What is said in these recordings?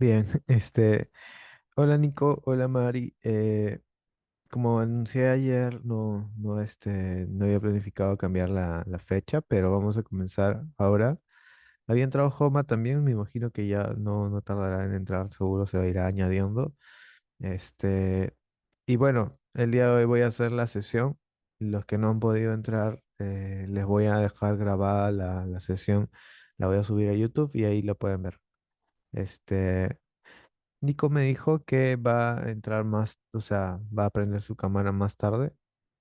Bien, hola Nico, hola Mari. Como anuncié ayer, no había planificado cambiar la fecha, pero vamos a comenzar ahora. Había entrado Homa también, me imagino que ya no tardará en entrar, seguro se irá añadiendo. Este, y bueno, el día de hoy voy a hacer la sesión. Los que no han podido entrar, les voy a dejar grabada la sesión, la voy a subir a YouTube y ahí lo pueden ver. Este, Nico me dijo que va a entrar más, o sea, va a prender su cámara más tarde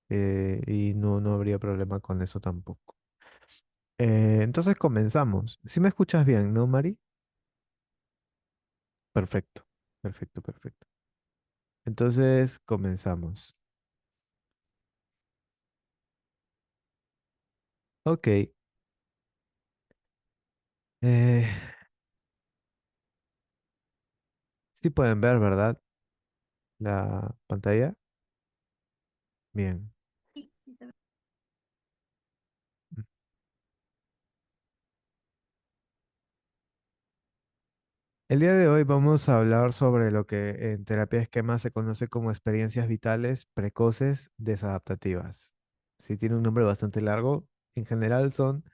y no habría problema con eso tampoco. Entonces comenzamos. Si me escuchas bien, ¿no, Mari? Perfecto, perfecto, perfecto. Entonces comenzamos. Ok, eh, sí pueden ver, ¿verdad? La pantalla. Bien. El día de hoy vamos a hablar sobre lo que en terapia de esquema se conoce como experiencias vitales precoces desadaptativas. Sí, tiene un nombre bastante largo. En general son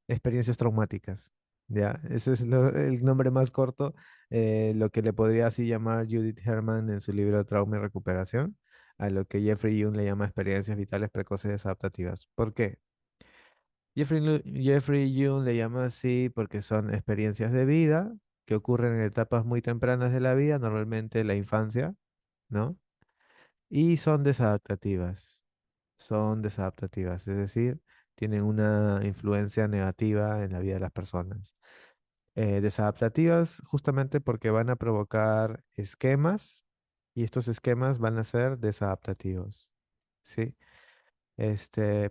experiencias traumáticas. Ya, ese es el nombre más corto, lo que le podría así llamar Judith Herman en su libro Trauma y Recuperación, a lo que Jeffrey Young le llama experiencias vitales precoces desadaptativas. ¿Por qué? Jeffrey Young le llama así porque son experiencias de vida que ocurren en etapas muy tempranas de la vida, normalmente la infancia, ¿no? Y son desadaptativas. Son desadaptativas, es decir, tienen una influencia negativa en la vida de las personas. Desadaptativas justamente porque van a provocar esquemas y estos esquemas van a ser desadaptativos, ¿sí?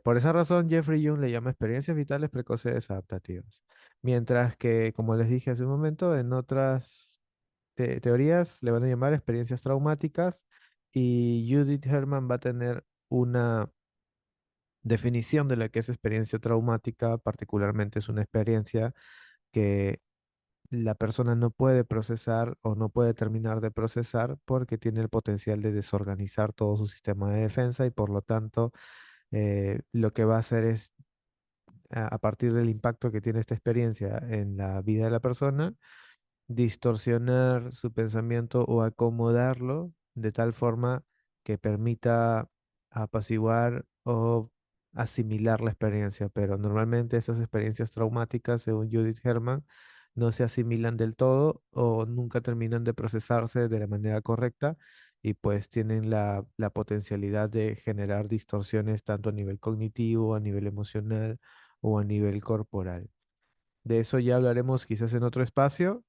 Por esa razón, Jeffrey Young le llama experiencias vitales precoces adaptativas. Mientras que, como les dije hace un momento, en otras teorías le van a llamar experiencias traumáticas y Judith Herman va a tener una definición de la que es experiencia traumática, particularmente es una experiencia que la persona no puede procesar o no puede terminar de procesar porque tiene el potencial de desorganizar todo su sistema de defensa y por lo tanto lo que va a hacer es, a partir del impacto que tiene esta experiencia en la vida de la persona, distorsionar su pensamiento o acomodarlo de tal forma que permita apaciguar o asimilar la experiencia. Pero normalmente esas experiencias traumáticas, según Judith Herman, no se asimilan del todo o nunca terminan de procesarse de la manera correcta y pues tienen la potencialidad de generar distorsiones tanto a nivel cognitivo, a nivel emocional o a nivel corporal. De eso ya hablaremos quizás en otro espacio,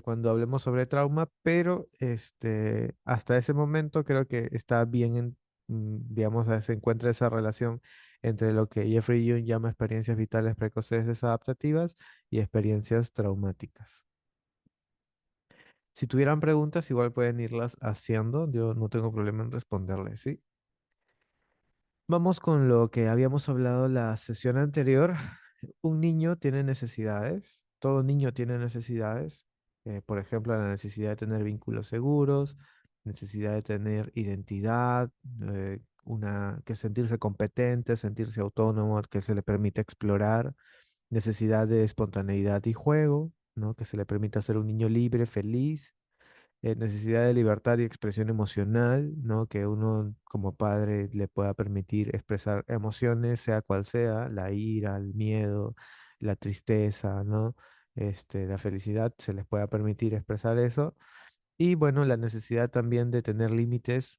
cuando hablemos sobre trauma, pero hasta ese momento creo que está bien, digamos, se encuentra esa relación entre lo que Jeffrey Young llama experiencias vitales precoces desadaptativas y experiencias traumáticas. Si tuvieran preguntas, igual pueden irlas haciendo, yo no tengo problema en responderles, ¿sí? Vamos con lo que habíamos hablado la sesión anterior. Un niño tiene necesidades, todo niño tiene necesidades. Por ejemplo, la necesidad de tener vínculos seguros, necesidad de tener identidad, que sentirse competente, sentirse autónomo, que se le permite explorar, necesidad de espontaneidad y juego, ¿no? Que se le permita ser un niño libre, feliz, necesidad de libertad y expresión emocional, ¿no? Que uno como padre le pueda permitir expresar emociones, sea cual sea, la ira, el miedo, la tristeza, ¿no? La felicidad, se les pueda permitir expresar eso. Y bueno, la necesidad también de tener límites,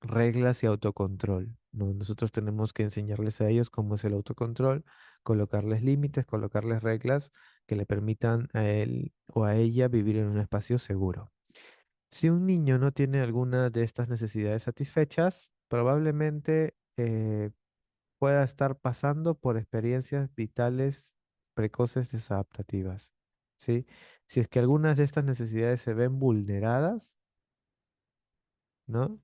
reglas y autocontrol, ¿no? Nosotros tenemos que enseñarles a ellos cómo es el autocontrol, colocarles límites, colocarles reglas que le permitan a él o a ella vivir en un espacio seguro. Si un niño no tiene alguna de estas necesidades satisfechas, probablemente pueda estar pasando por experiencias vitales precoces desadaptativas, ¿sí? Si es que algunas de estas necesidades se ven vulneradas, ¿no?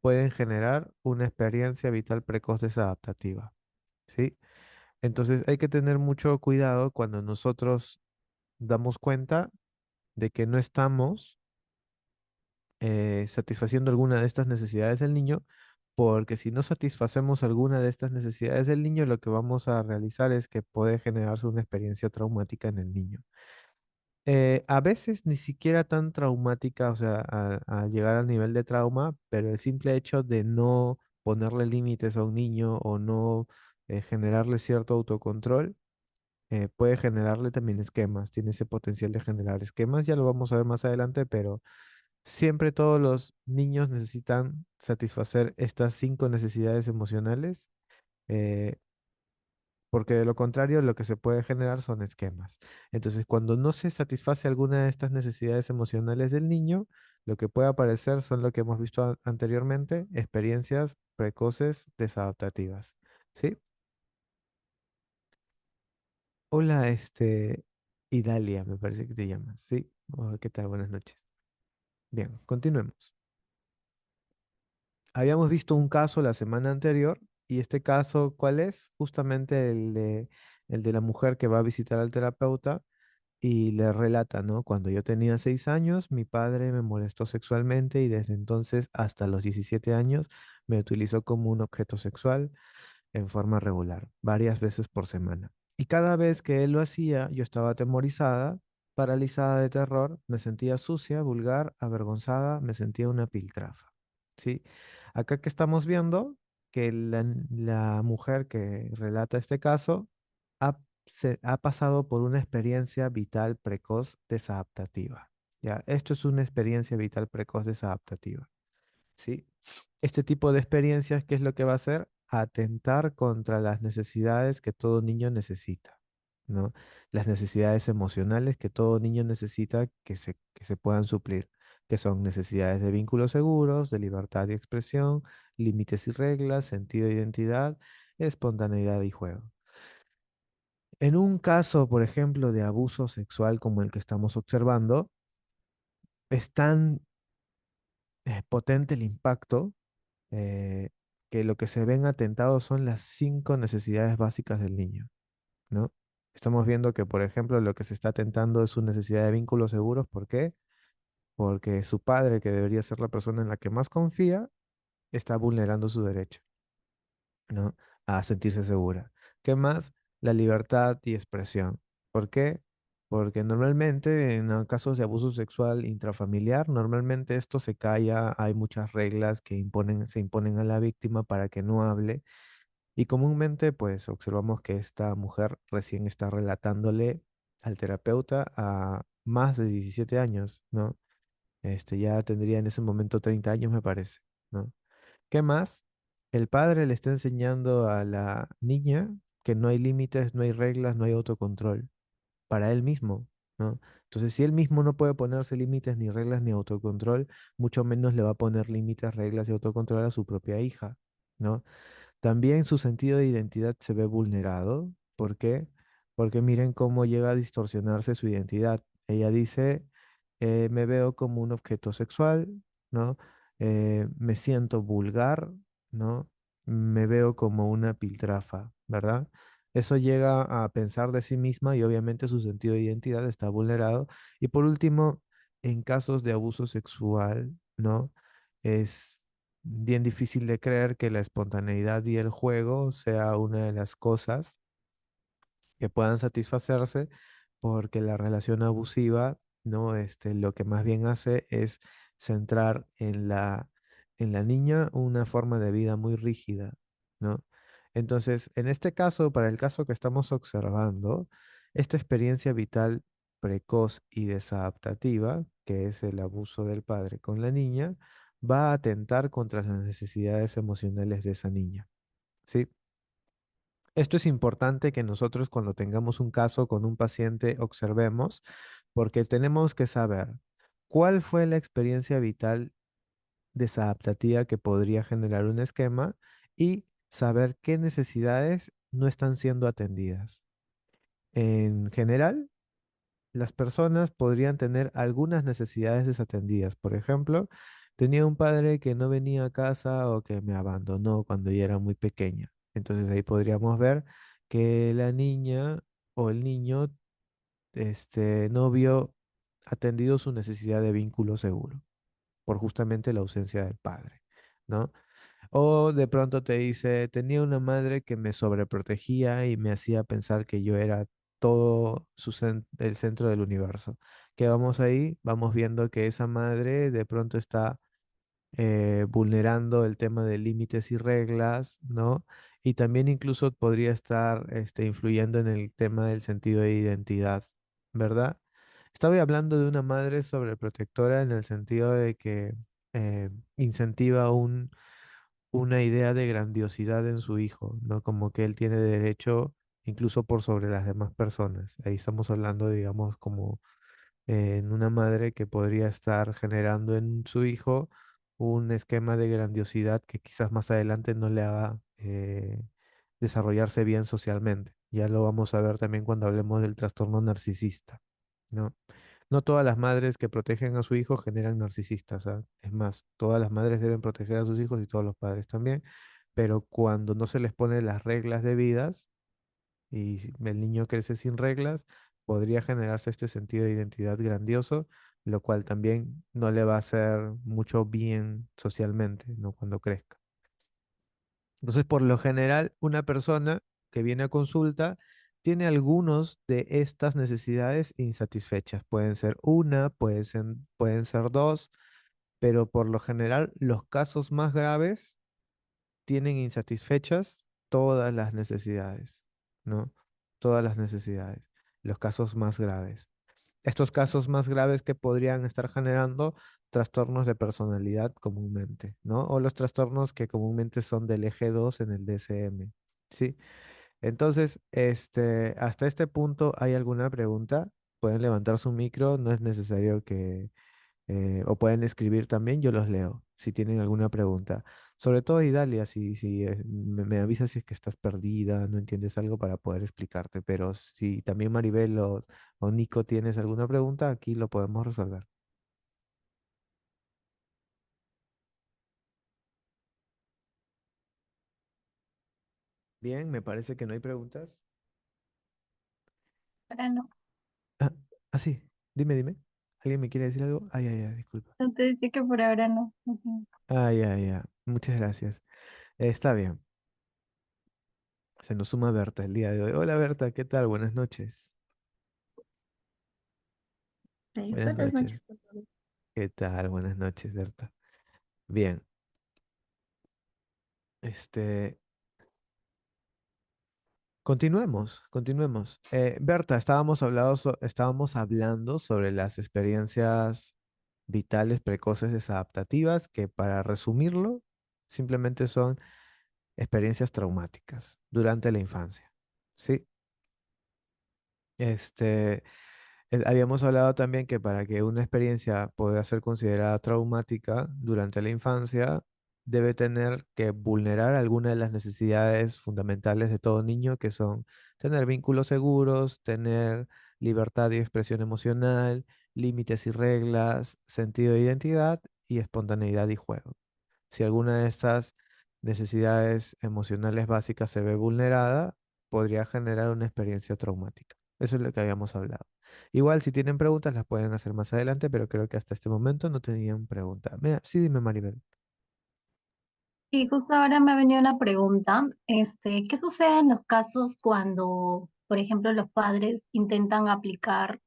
Pueden generar una experiencia vital precoz desadaptativa, ¿sí? Entonces hay que tener mucho cuidado cuando nosotros damos cuenta de que no estamos satisfaciendo alguna de estas necesidades del niño, porque si no satisfacemos alguna de estas necesidades del niño, lo que vamos a realizar es que puede generarse una experiencia traumática en el niño. A veces ni siquiera tan traumática, o sea, a llegar al nivel de trauma, pero el simple hecho de no ponerle límites a un niño o no generarle cierto autocontrol, puede generarle también esquemas, tiene ese potencial de generar esquemas, ya lo vamos a ver más adelante, pero siempre todos los niños necesitan satisfacer estas 5 necesidades emocionales, eh, porque de lo contrario lo que se puede generar son esquemas. Entonces, cuando no se satisface alguna de estas necesidades emocionales del niño, lo que puede aparecer son lo que hemos visto anteriormente, experiencias precoces desadaptativas. ¿Sí? Hola, Idalia, me parece que te llamas. ¿Sí? Oh, ¿qué tal? Buenas noches. Bien, continuemos. Habíamos visto un caso la semana anterior y este caso, ¿cuál es? Justamente el de la mujer que va a visitar al terapeuta y le relata, ¿no? Cuando yo tenía 6 años, mi padre me molestó sexualmente y desde entonces hasta los 17 años me utilizó como un objeto sexual en forma regular, varias veces por semana. Y cada vez que él lo hacía, yo estaba atemorizada, paralizada de terror, me sentía sucia, vulgar, avergonzada, me sentía una piltrafa. ¿Sí? Acá que estamos viendo que la mujer que relata este caso ha pasado por una experiencia vital precoz desadaptativa. Ya, esto es una experiencia vital precoz desadaptativa. ¿Sí? Este tipo de experiencias, ¿qué es lo que va a hacer? Atentar contra las necesidades que todo niño necesita, ¿no? Las necesidades emocionales que todo niño necesita que se puedan suplir, que son necesidades de vínculos seguros, de libertad y expresión, límites y reglas, sentido de identidad, espontaneidad y juego. En un caso, por ejemplo, de abuso sexual como el que estamos observando, es tan potente el impacto eh, que lo que se ven atentados son las 5 necesidades básicas del niño, ¿no? Estamos viendo que, por ejemplo, lo que se está atentando es su necesidad de vínculos seguros. ¿Por qué? Porque su padre, que debería ser la persona en la que más confía, está vulnerando su derecho, ¿no? A sentirse segura. ¿Qué más? La libertad y expresión. ¿Por qué? Porque normalmente en casos de abuso sexual intrafamiliar, normalmente esto se calla, hay muchas reglas que se imponen a la víctima para que no hable y comúnmente pues observamos que esta mujer recién está relatándole al terapeuta a más de 17 años, ¿no? Ya tendría en ese momento 30 años me parece, ¿no? ¿Qué más? El padre le está enseñando a la niña que no hay límites, no hay reglas, no hay autocontrol para él mismo, ¿no? Entonces, si él mismo no puede ponerse límites, ni reglas, ni autocontrol, mucho menos le va a poner límites, reglas y autocontrol a su propia hija, ¿no? También su sentido de identidad se ve vulnerado. ¿Por qué? Porque miren cómo llega a distorsionarse su identidad. Ella dice, me veo como un objeto sexual, ¿no? Me siento vulgar, ¿no? Me veo como una piltrafa, ¿verdad? Eso llega a pensar de sí misma y obviamente su sentido de identidad está vulnerado. Y por último, en casos de abuso sexual, ¿no? Es bien difícil de creer que la espontaneidad y el juego sea una de las cosas que puedan satisfacerse porque la relación abusiva, ¿no? Lo que más bien hace es centrar en la niña una forma de vida muy rígida, ¿no? Entonces, en este caso, para el caso que estamos observando, esta experiencia vital precoz y desadaptativa, que es el abuso del padre con la niña, va a atentar contra las necesidades emocionales de esa niña, ¿sí? Esto es importante que nosotros cuando tengamos un caso con un paciente observemos, porque tenemos que saber cuál fue la experiencia vital desadaptativa que podría generar un esquema y saber qué necesidades no están siendo atendidas. En general, las personas podrían tener algunas necesidades desatendidas. Por ejemplo, tenía un padre que no venía a casa o que me abandonó cuando yo era muy pequeña. Entonces ahí podríamos ver que la niña o el niño no vio atendido su necesidad de vínculo seguro por justamente la ausencia del padre, ¿no? O de pronto te dice, tenía una madre que me sobreprotegía y me hacía pensar que yo era todo el centro del universo. Que vamos ahí, vamos viendo que esa madre de pronto está vulnerando el tema de límites y reglas, ¿no? Y también incluso podría estar influyendo en el tema del sentido de identidad, ¿verdad? Estaba hablando de una madre sobreprotectora en el sentido de que incentiva una idea de grandiosidad en su hijo, ¿no? Como que él tiene derecho incluso por sobre las demás personas. Ahí estamos hablando, digamos, como en una madre que podría estar generando en su hijo un esquema de grandiosidad que quizás más adelante no le haga desarrollarse bien socialmente. Ya lo vamos a ver también cuando hablemos del trastorno narcisista, ¿no? No todas las madres que protegen a su hijo generan narcisistas, ¿ah? Es más, todas las madres deben proteger a sus hijos y todos los padres también, pero cuando no se les pone las reglas debidas, y si el niño crece sin reglas, podría generarse este sentido de identidad grandioso, lo cual también no le va a hacer mucho bien socialmente, ¿no? Cuando crezca. Entonces, por lo general, una persona que viene a consulta tiene algunos de estas necesidades insatisfechas. Pueden ser una, pueden ser dos, pero por lo general, los casos más graves tienen insatisfechas todas las necesidades, ¿no? Todas las necesidades, los casos más graves. Estos casos más graves que podrían estar generando trastornos de personalidad comúnmente, ¿no? O los trastornos que comúnmente son del eje 2 en el DSM, ¿sí? Entonces, hasta este punto, ¿hay alguna pregunta? Pueden levantar su micro, no es necesario que o pueden escribir también, yo los leo si tienen alguna pregunta. Sobre todo, Idalia, si me avisas si es que estás perdida, no entiendes algo para poder explicarte. Pero si también Maribel o Nico tienes alguna pregunta, aquí lo podemos resolver. Bien, me parece que no hay preguntas. Ahora no. Ah, sí, dime. ¿Alguien me quiere decir algo? Ay, ay, ay, disculpa. No te decía que por ahora no. Ujú. Ay, ay, ay, muchas gracias. Está bien. Se nos suma Berta el día de hoy. Hola Berta, ¿qué tal? Buenas noches. Sí, Buenas buenas noches. noches a todos. ¿Qué tal? Buenas noches, Berta. Bien, este, continuemos. Berta, estábamos hablando sobre las experiencias vitales precoces desadaptativas, que para resumirlo, simplemente son experiencias traumáticas durante la infancia. ¿Sí? Este, habíamos hablado también que para que una experiencia pueda ser considerada traumática durante la infancia, debe tener que vulnerar alguna de las necesidades fundamentales de todo niño, que son tener vínculos seguros, tener libertad y expresión emocional, límites y reglas, sentido de identidad y espontaneidad y juego. Si alguna de estas necesidades emocionales básicas se ve vulnerada, podría generar una experiencia traumática. Eso es lo que habíamos hablado. Igual, si tienen preguntas, las pueden hacer más adelante, pero creo que hasta este momento no tenían pregunta. Mira, sí, dime, Maribel. Y justo ahora me ha venido una pregunta. ¿Qué sucede en los casos cuando, por ejemplo, los padres intentan aplicar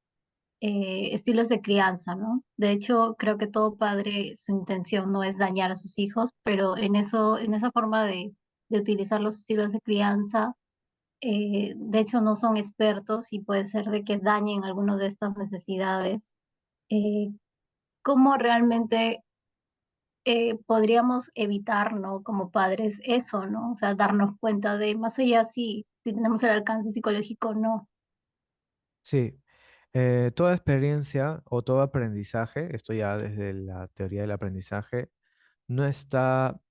estilos de crianza, ¿no? De hecho, creo que todo padre, su intención no es dañar a sus hijos, pero en esa forma de utilizar los estilos de crianza, de hecho no son expertos y puede ser de que dañen algunas de estas necesidades. Eh, ¿Cómo realmente podríamos evitar, ¿no? Como padres eso, ¿no? O sea, darnos cuenta de más allá si tenemos el alcance psicológico o no. Sí, toda experiencia o todo aprendizaje, esto ya desde la teoría del aprendizaje, no está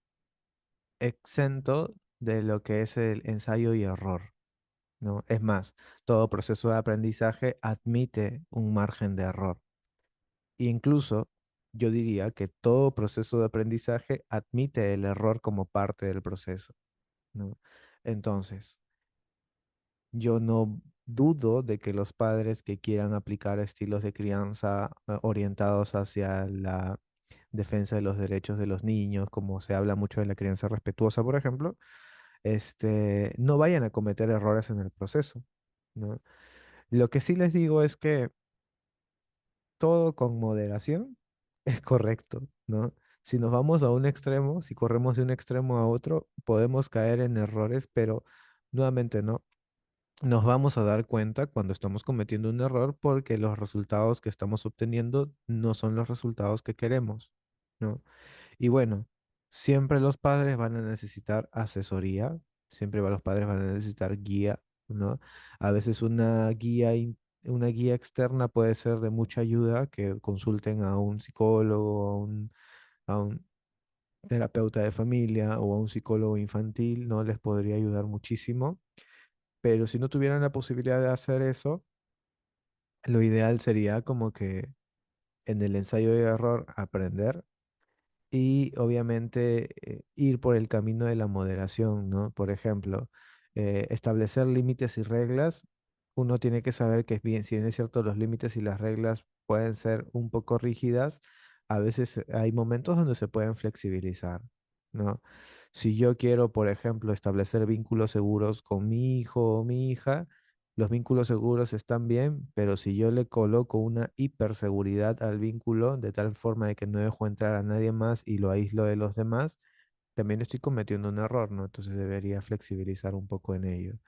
exento de lo que es el ensayo y error, ¿no? Es más, todo proceso de aprendizaje admite un margen de error. Incluso yo diría que todo proceso de aprendizaje admite el error como parte del proceso, ¿no? Entonces, yo no dudo de que los padres que quieran aplicar estilos de crianza orientados hacia la defensa de los derechos de los niños, como se habla mucho de la crianza respetuosa, por ejemplo, no vayan a cometer errores en el proceso, ¿no? Lo que sí les digo es que todo con moderación es correcto, ¿no? Si nos vamos a un extremo, si corremos de un extremo a otro, podemos caer en errores, pero nuevamente no. Nos vamos a dar cuenta cuando estamos cometiendo un error porque los resultados que estamos obteniendo no son los resultados que queremos, ¿no? Y bueno, siempre los padres van a necesitar asesoría, siempre los padres van a necesitar guía, ¿no? A veces una guía externa puede ser de mucha ayuda, que consulten a un psicólogo, a un terapeuta de familia o a un psicólogo infantil, ¿no? Les podría ayudar muchísimo. Pero si no tuvieran la posibilidad de hacer eso, lo ideal sería como que en el ensayo y error aprender y obviamente ir por el camino de la moderación, ¿no? Por ejemplo, establecer límites y reglas. Uno tiene que saber que es bien, si bien es cierto, los límites y las reglas pueden ser un poco rígidas, a veces hay momentos donde se pueden flexibilizar, ¿no? Si yo quiero, por ejemplo, establecer vínculos seguros con mi hijo o mi hija, los vínculos seguros están bien, pero si yo le coloco una hiperseguridad al vínculo de tal forma de que no dejo entrar a nadie más y lo aíslo de los demás, también estoy cometiendo un error, ¿no? Entonces debería flexibilizar un poco en ello.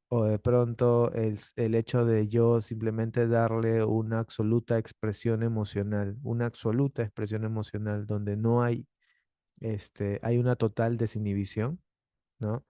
O de pronto el hecho de yo simplemente darle una absoluta expresión emocional, una absoluta expresión emocional donde no hay, hay una total desinhibición, ¿no?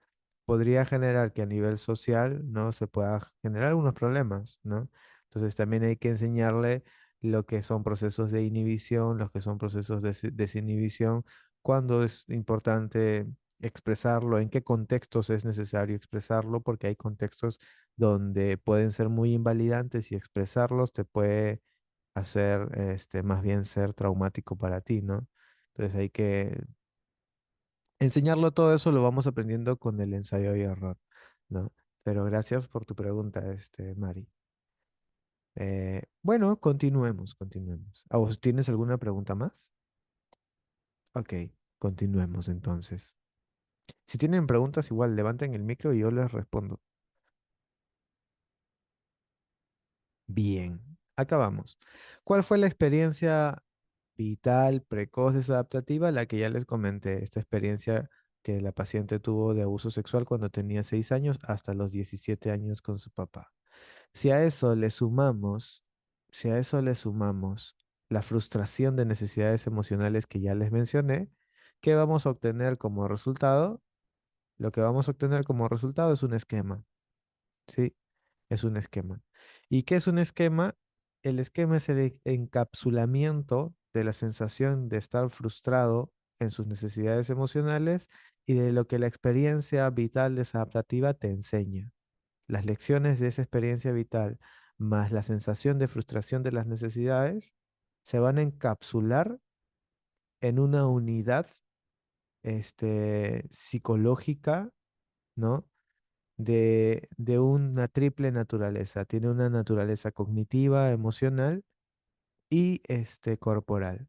Podría generar que a nivel social, ¿no? Se pueda generar algunos problemas, ¿no? Entonces también hay que enseñarle lo que son procesos de inhibición, los que son procesos de desinhibición, cuándo es importante expresarlo, en qué contextos es necesario expresarlo, porque hay contextos donde pueden ser muy invalidantes y expresarlos te puede hacer, más bien ser traumático para ti, ¿no? Entonces hay que enseñarlo todo eso lo vamos aprendiendo con el ensayo y error, ¿no? Pero gracias por tu pregunta, Mari. Bueno, continuemos. ¿A vos tienes alguna pregunta más? Ok, continuemos entonces. Si tienen preguntas, igual levanten el micro y yo les respondo. Bien, acabamos. ¿Cuál fue la experiencia vital, precoz, desadaptativa? La que ya les comenté, esta experiencia que la paciente tuvo de abuso sexual cuando tenía 6 años hasta los 17 años con su papá. Si a eso le sumamos, si a eso le sumamos la frustración de necesidades emocionales que ya les mencioné, ¿qué vamos a obtener como resultado? Lo que vamos a obtener como resultado es un esquema, ¿sí? Es un esquema. ¿Y qué es un esquema? El esquema es el encapsulamiento de la sensación de estar frustrado en sus necesidades emocionales y de lo que la experiencia vital desadaptativa te enseña. Las lecciones de esa experiencia vital más la sensación de frustración de las necesidades se van a encapsular en una unidad psicológica, ¿no? De una triple naturaleza. Tiene una naturaleza cognitiva, emocional y corporal.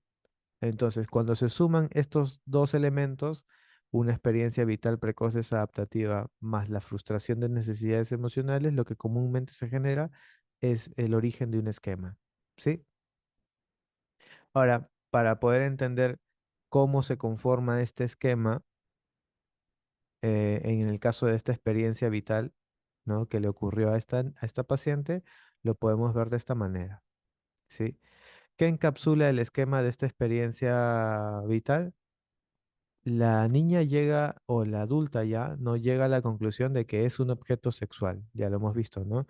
Entonces, cuando se suman estos dos elementos, una experiencia vital precoz desadaptativa más la frustración de necesidades emocionales, lo que comúnmente se genera es el origen de un esquema, ¿sí? Ahora, para poder entender cómo se conforma este esquema, en el caso de esta experiencia vital, ¿no? Que le ocurrió a esta paciente, lo podemos ver de esta manera, ¿sí? ¿Qué encapsula el esquema de esta experiencia vital? La niña llega, o la adulta ya, no llega a la conclusión de que es un objeto sexual, ya lo hemos visto, ¿no?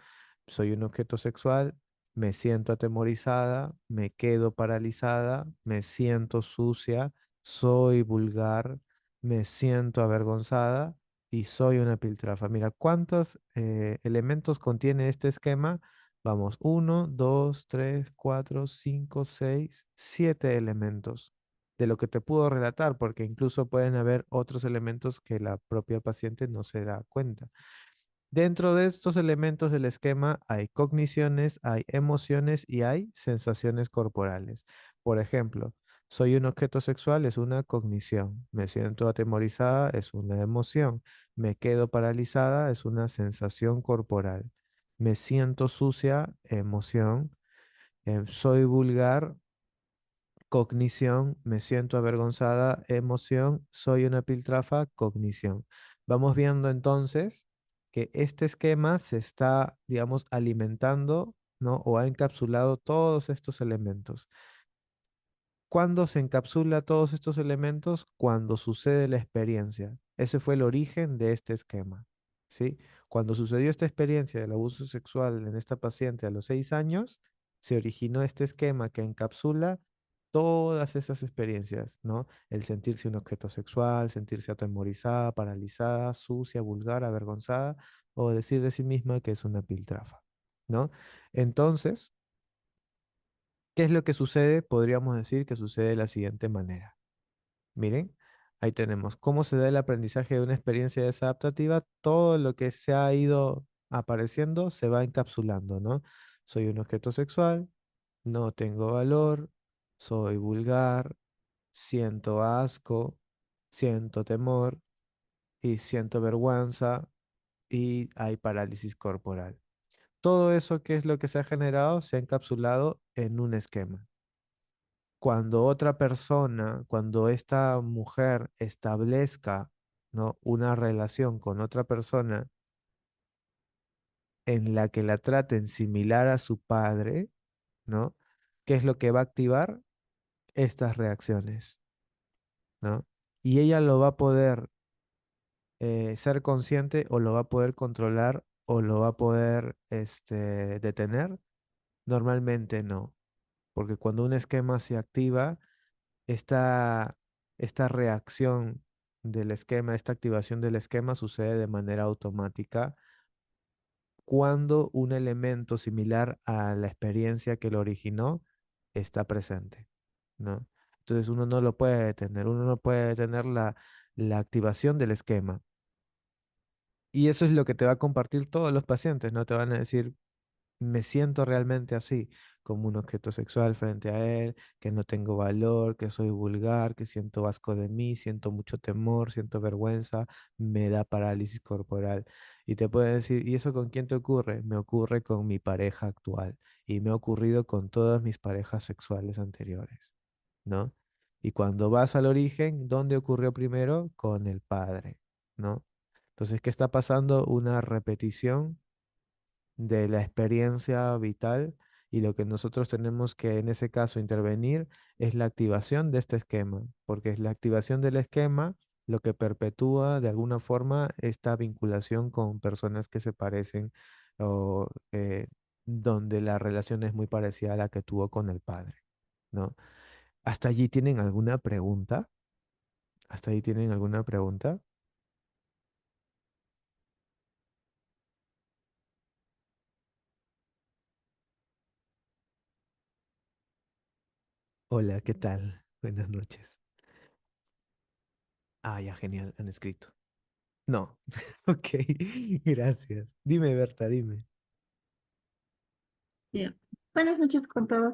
Soy un objeto sexual, me siento atemorizada, me quedo paralizada, me siento sucia, soy vulgar, me siento avergonzada y soy una piltrafa. Mira, ¿cuántos elementos contiene este esquema? Vamos, uno, dos, tres, cuatro, cinco, seis, 7 elementos de lo que te puedo relatar, porque incluso pueden haber otros elementos que la propia paciente no se da cuenta. Dentro de estos elementos del esquema hay cogniciones, hay emociones y hay sensaciones corporales. Por ejemplo, soy un objeto sexual es una cognición, me siento atemorizada es una emoción, me quedo paralizada es una sensación corporal, me siento sucia, emoción, soy vulgar, cognición, me siento avergonzada, emoción, soy una piltrafa, cognición. Vamos viendo entonces que este esquema se está, digamos, alimentando, ¿no? O ha encapsulado todos estos elementos. ¿Cuándo se encapsula todos estos elementos? Cuando sucede la experiencia. Ese fue el origen de este esquema, ¿sí? Cuando sucedió esta experiencia del abuso sexual en esta paciente a los 6 años, se originó este esquema que encapsula todas esas experiencias, ¿no? El sentirse un objeto sexual, sentirse atemorizada, paralizada, sucia, vulgar, avergonzada, o decir de sí misma que es una piltrafa, ¿no? Entonces, ¿qué es lo que sucede? Podríamos decir que sucede de la siguiente manera. Miren, ahí tenemos cómo se da el aprendizaje de una experiencia desadaptativa. Todo lo que se ha ido apareciendo se va encapsulando, ¿no? Soy un objeto sexual, no tengo valor, soy vulgar, siento asco, siento temor y siento vergüenza y hay parálisis corporal. Todo eso que es lo que se ha generado se ha encapsulado en un esquema. Cuando otra persona, cuando esta mujer establezca, ¿no? una relación con otra persona en la que la traten similar a su padre, ¿no? ¿Qué es lo que va a activar? Estas reacciones, ¿no? Y ella lo va a poder ser consciente o lo va a poder controlar o lo va a poder detener. Normalmente no, porque cuando un esquema se activa, esta, esta reacción del esquema, esta activación del esquema sucede de manera automática cuando un elemento similar a la experiencia que lo originó está presente, ¿no? Entonces uno no lo puede detener, uno no puede detener la activación del esquema. Y eso es lo que te va a compartir todos los pacientes, ¿no? Te van a decir, me siento realmente así, como un objeto sexual frente a él, que no tengo valor, que soy vulgar, que siento asco de mí, siento mucho temor, siento vergüenza, me da parálisis corporal. Y te pueden decir, ¿y eso con quién te ocurre? Me ocurre con mi pareja actual y me ha ocurrido con todas mis parejas sexuales anteriores, ¿no? Y cuando vas al origen, ¿dónde ocurrió primero? Con el padre, ¿no? Entonces, ¿qué está pasando? Una repetición de la experiencia vital y lo que nosotros tenemos que en ese caso intervenir es la activación de este esquema, porque es la activación del esquema lo que perpetúa de alguna forma esta vinculación con personas que se parecen o donde la relación es muy parecida a la que tuvo con el padre, ¿no? ¿Hasta allí tienen alguna pregunta? ¿Hasta allí tienen alguna pregunta? Hola, ¿qué tal? Buenas noches. Ah, ya, genial, han escrito. No. Ok, gracias. Dime, Berta, dime. Bien. Buenas noches con todos.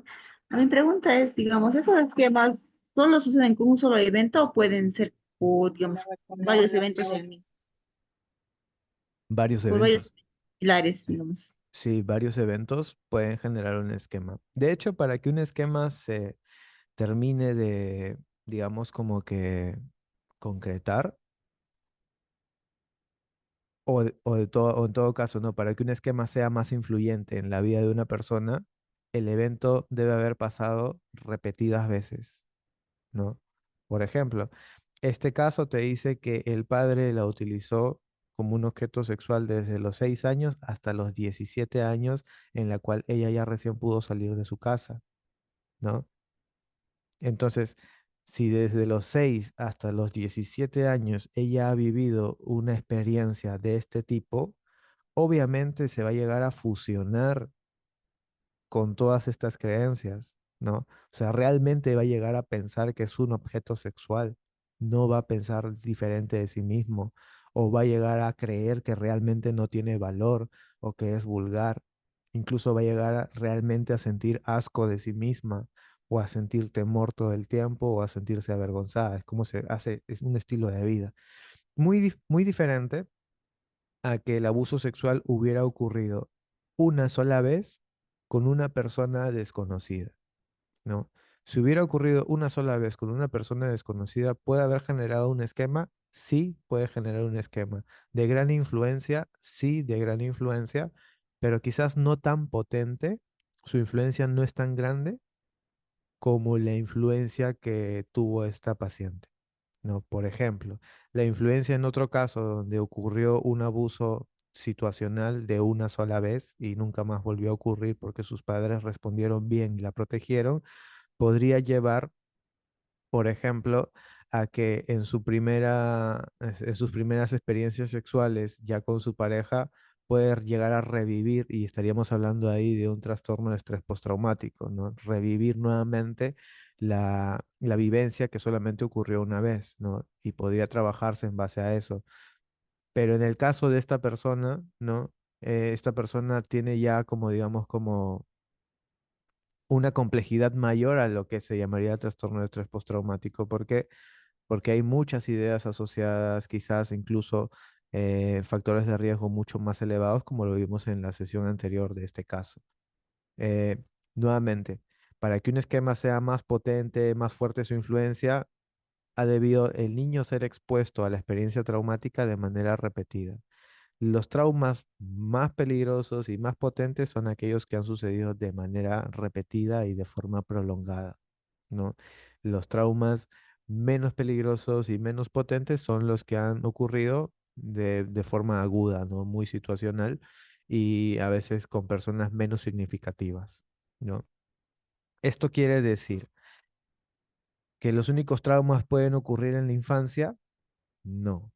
A mi pregunta es, digamos, ¿esos esquemas solo suceden con un solo evento o pueden ser por, digamos, varios eventos Varios por varios eventos. pilares, Sí. digamos? Sí, varios eventos pueden generar un esquema. De hecho, para que un esquema se termine de, digamos, como que concretar, o en todo caso, no, para que un esquema sea más influyente en la vida de una persona, el evento debe haber pasado repetidas veces, ¿no? Por ejemplo, este caso te dice que el padre la utilizó como un objeto sexual desde los 6 años hasta los 17 años, en la cual ella ya recién pudo salir de su casa, ¿no? Entonces, si desde los 6 hasta los 17 años ella ha vivido una experiencia de este tipo, obviamente se va a llegar a fusionar con todas estas creencias, ¿no? O sea, realmente va a llegar a pensar que es un objeto sexual, no va a pensar diferente de sí mismo. o va a llegar a creer que realmente no tiene valor o que es vulgar. Incluso va a llegar realmente a sentir asco de sí misma o a sentir temor todo el tiempo o a sentirse avergonzada. Es como se hace, es un estilo de vida. Muy diferente a que el abuso sexual hubiera ocurrido una sola vez con una persona desconocida, ¿no? Si hubiera ocurrido una sola vez con una persona desconocida, ¿puede haber generado un esquema? Sí, puede generar un esquema. ¿De gran influencia? Sí, de gran influencia, pero quizás no tan potente. Su influencia no es tan grande como la influencia que tuvo esta paciente, ¿no? Por ejemplo, la influencia en otro caso donde ocurrió un abuso situacional de una sola vez y nunca más volvió a ocurrir porque sus padres respondieron bien y la protegieron, podría llevar, por ejemplo, a que en sus primeras experiencias sexuales ya con su pareja puede llegar a revivir, y estaríamos hablando ahí de un trastorno de estrés postraumático, ¿no? Revivir nuevamente la vivencia que solamente ocurrió una vez, ¿no? Y podría trabajarse en base a eso. Pero en el caso de esta persona, ¿no? Esta persona tiene ya como, digamos, como una complejidad mayor a lo que se llamaría trastorno de estrés postraumático. ¿Por qué? Porque hay muchas ideas asociadas, quizás incluso factores de riesgo mucho más elevados, como lo vimos en la sesión anterior de este caso. Eh, Nuevamente, para que un esquema sea más potente, más fuerte su influencia, ha debido el niño ser expuesto a la experiencia traumática de manera repetida. Los traumas más peligrosos y más potentes son aquellos que han sucedido de manera repetida y de forma prolongada, ¿no? Los traumas menos peligrosos y menos potentes son los que han ocurrido de forma aguda, ¿no? Muy situacional y a veces con personas menos significativas, ¿no? Esto quiere decir que los únicos traumas pueden ocurrir en la infancia. No,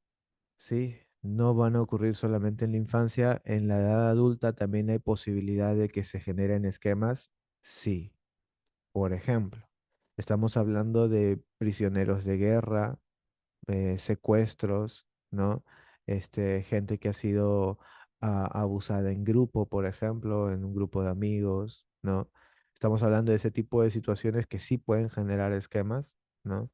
¿sí? No van a ocurrir solamente en la infancia. En la edad adulta también hay posibilidad de que se generen esquemas. Sí. Por ejemplo, estamos hablando de prisioneros de guerra, secuestros, ¿no? Gente que ha sido abusada en grupo, por ejemplo, en un grupo de amigos, ¿no? Estamos hablando de ese tipo de situaciones que sí pueden generar esquemas, ¿no?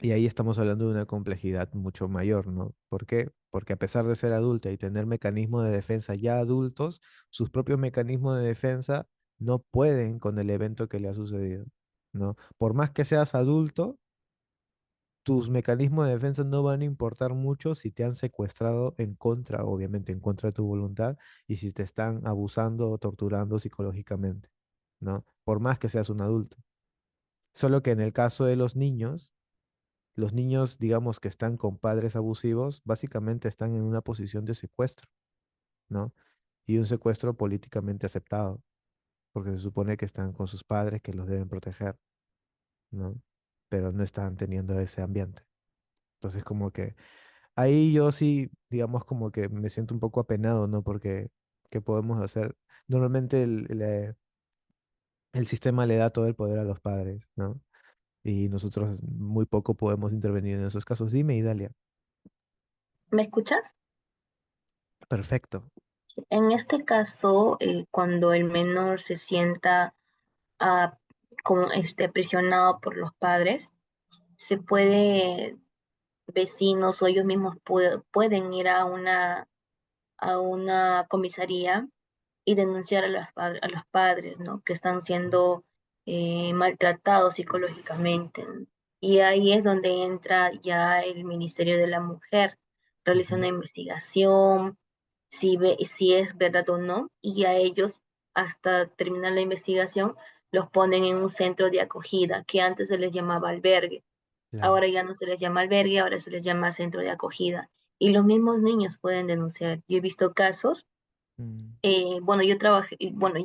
Y ahí estamos hablando de una complejidad mucho mayor, ¿no? ¿Por qué? Porque a pesar de ser adulta y tener mecanismos de defensa ya adultos, sus propios mecanismos de defensa no pueden con el evento que le ha sucedido, ¿no? Por más que seas adulto, tus mecanismos de defensa no van a importar mucho si te han secuestrado en contra, obviamente en contra de tu voluntad, y si te están abusando o torturando psicológicamente, ¿no? Por más que seas un adulto. Solo que en el caso de los niños, digamos, que están con padres abusivos, básicamente están en una posición de secuestro, ¿no? Y un secuestro políticamente aceptado, porque se supone que están con sus padres que los deben proteger, ¿no? Pero no están teniendo ese ambiente. Entonces, como que ahí yo sí, digamos, como que me siento un poco apenado, ¿no? Porque, ¿qué podemos hacer? Normalmente el sistema le da todo el poder a los padres, ¿no? Y nosotros muy poco podemos intervenir en esos casos. Dime, Idalia. ¿Me escuchas? Perfecto. En este caso, cuando el menor se sienta ah, aprisionado por los padres, se puede, vecinos o ellos mismos pueden ir a una comisaría y denunciar a a los padres, ¿no? Que están siendo maltratados psicológicamente. ¿No? Y ahí es donde entra ya el Ministerio de la Mujer, realiza una Ujú. investigación, si es verdad o no, y a ellos, hasta terminar la investigación, los ponen en un centro de acogida, que antes se les llamaba albergue. Claro. Ahora ya no se les llama albergue, ahora se les llama centro de acogida. Y los mismos niños pueden denunciar. Yo he visto casos Mm. bueno,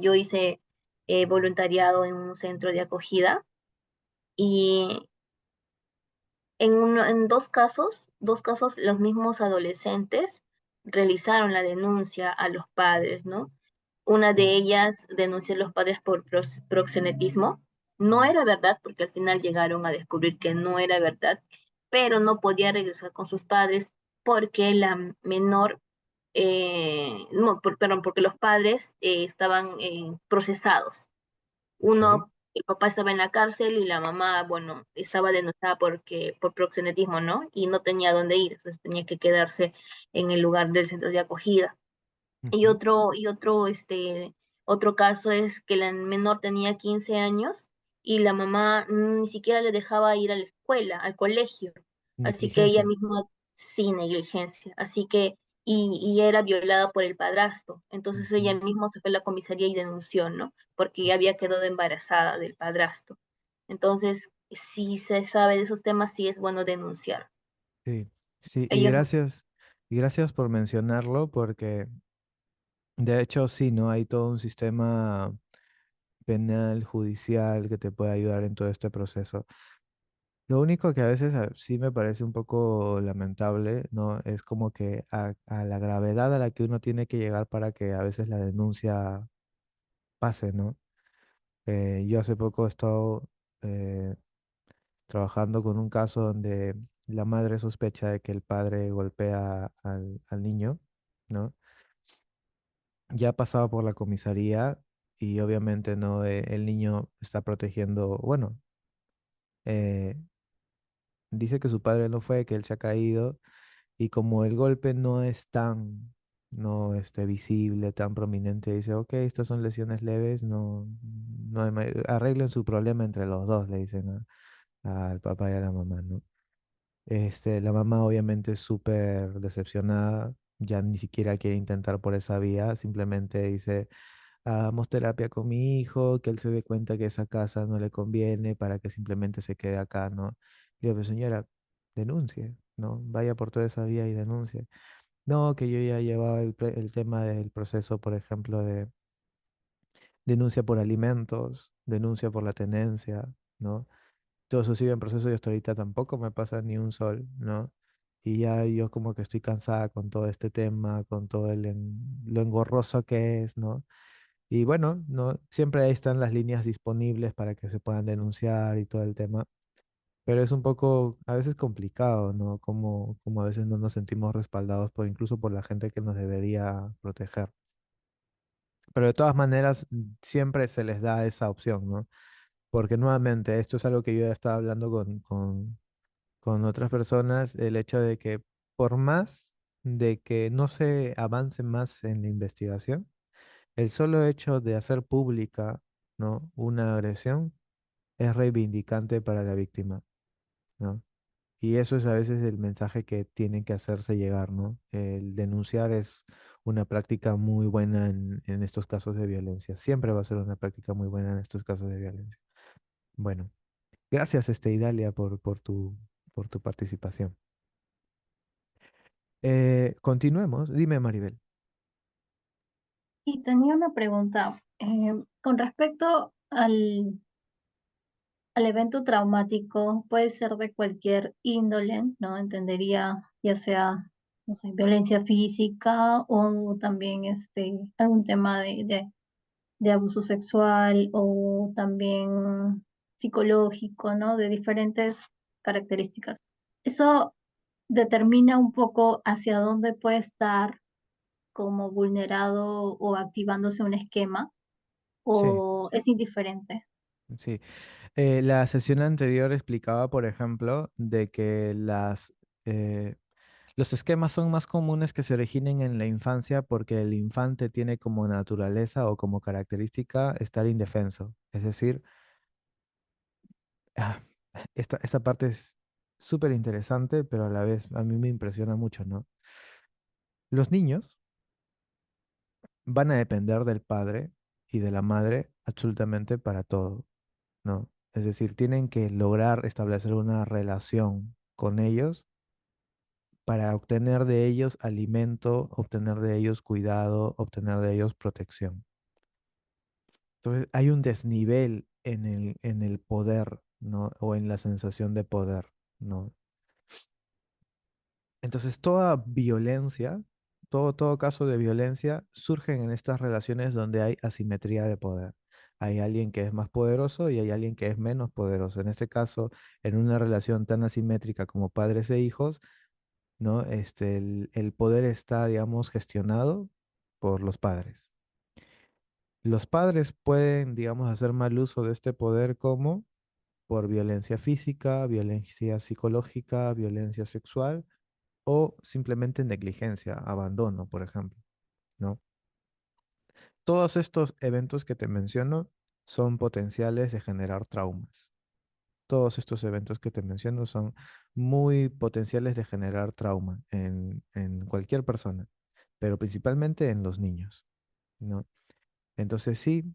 yo hice voluntariado en un centro de acogida y en dos casos, los mismos adolescentes realizaron la denuncia a los padres, ¿no? Una de Sí. ellas denunció a los padres por proxenetismo. No era verdad, porque al final llegaron a descubrir que no era verdad, pero no podía regresar con sus padres porque la menor, no, perdón, porque los padres estaban procesados. Ok. Uno, el papá estaba en la cárcel y la mamá, bueno, estaba denunciada por proxenetismo, ¿no? Y no tenía dónde ir, entonces tenía que quedarse en el lugar del centro de acogida. Y Ujú. otro caso es que la menor tenía 15 años y la mamá ni siquiera le dejaba ir a la escuela, al colegio. Así que ella Negligencia. misma, sin negligencia. Así que, y era violada por el padrastro. Entonces ella Ujú. misma se fue a la comisaría y denunció, ¿no? Porque ya había quedado embarazada del padrastro. Entonces, si se sabe de esos temas, sí es bueno denunciar. Sí, sí, Ellos, y gracias por mencionarlo, porque de hecho sí, ¿no? Hay todo un sistema penal, judicial que te puede ayudar en todo este proceso. Lo único que a veces sí me parece un poco lamentable, ¿no? Es como que a la gravedad a la que uno tiene que llegar para que a veces la denuncia pase, ¿no? Yo hace poco he estado eh, trabajando con un caso donde la madre sospecha de que el padre golpea al niño, ¿no? Ya ha pasado por la comisaría y obviamente no, el niño está protegiendo, bueno, eh, dice que su padre no fue, que él se ha caído y como el golpe no es tan, no visible, tan prominente, dice, ok, estas son lesiones leves, no, arreglen su problema entre los dos, le dicen al papá y a la mamá, ¿no? La mamá obviamente es súper decepcionada, ya ni siquiera quiere intentar por esa vía, simplemente dice, hagamos terapia con mi hijo, que él se dé cuenta que esa casa no le conviene para que simplemente se quede acá, ¿no? Le digo, pero señora, denuncie, ¿no? Vaya por toda esa vía y denuncie. No, que yo ya llevaba el tema del proceso, por ejemplo, de denuncia por alimentos, denuncia por la tenencia, ¿no? Todo eso sigue en proceso y hasta ahorita tampoco me pasa ni un sol, ¿no? Y ya yo como que estoy cansada con todo este tema, con todo lo engorroso que es, ¿no? Y bueno, no, siempre ahí están las líneas disponibles para que se puedan denunciar y todo el tema, pero es un poco a veces complicado, ¿no? Como a veces no nos sentimos respaldados por incluso por la gente que nos debería proteger. Pero de todas maneras, siempre se les da esa opción, ¿no? Porque nuevamente, esto es algo que yo ya estaba hablando con otras personas, el hecho de que por más de que no se avance más en la investigación, el solo hecho de hacer pública, ¿no? Una agresión es reivindicante para la víctima, ¿no? Y eso es a veces el mensaje que tienen que hacerse llegar, ¿no? El denunciar es una práctica muy buena en estos casos de violencia. Siempre va a ser una práctica muy buena en estos casos de violencia. Bueno, gracias, Idalia, por tu participación. Continuemos. Dime, Maribel. Y tenía una pregunta con respecto al evento traumático, puede ser de cualquier índole, ¿no? Entendería ya sea, no sé, violencia física o también algún tema de abuso sexual o también psicológico, ¿no? De diferentes características. Eso determina un poco hacia dónde puede estar como vulnerado o activándose un esquema Sí, o es indiferente. sí. La sesión anterior explicaba, por ejemplo, de que los esquemas son más comunes que se originen en la infancia porque el infante tiene como naturaleza o como característica estar indefenso. Es decir, ah, esta parte es súper interesante, pero a la vez a mí me impresiona mucho, ¿no? Los niños van a depender del padre y de la madre absolutamente para todo, ¿no? Es decir, tienen que lograr establecer una relación con ellos para obtener de ellos alimento, obtener de ellos cuidado, obtener de ellos protección. Entonces, hay un desnivel en el poder, ¿no? O en la sensación de poder, ¿no? Entonces, toda violencia, todo caso de violencia surgen en estas relaciones donde hay asimetría de poder. Hay alguien que es más poderoso y hay alguien que es menos poderoso. En este caso, en una relación tan asimétrica como padres e hijos, ¿no? El poder está, digamos, gestionado por los padres. Los padres pueden, digamos, hacer mal uso de este poder como por violencia física, violencia psicológica, violencia sexual o simplemente negligencia, abandono, por ejemplo, ¿no? Todos estos eventos que te menciono son potenciales de generar traumas. Todos estos eventos que te menciono son muy potenciales de generar trauma en cualquier persona, pero principalmente en los niños, ¿no? Entonces sí,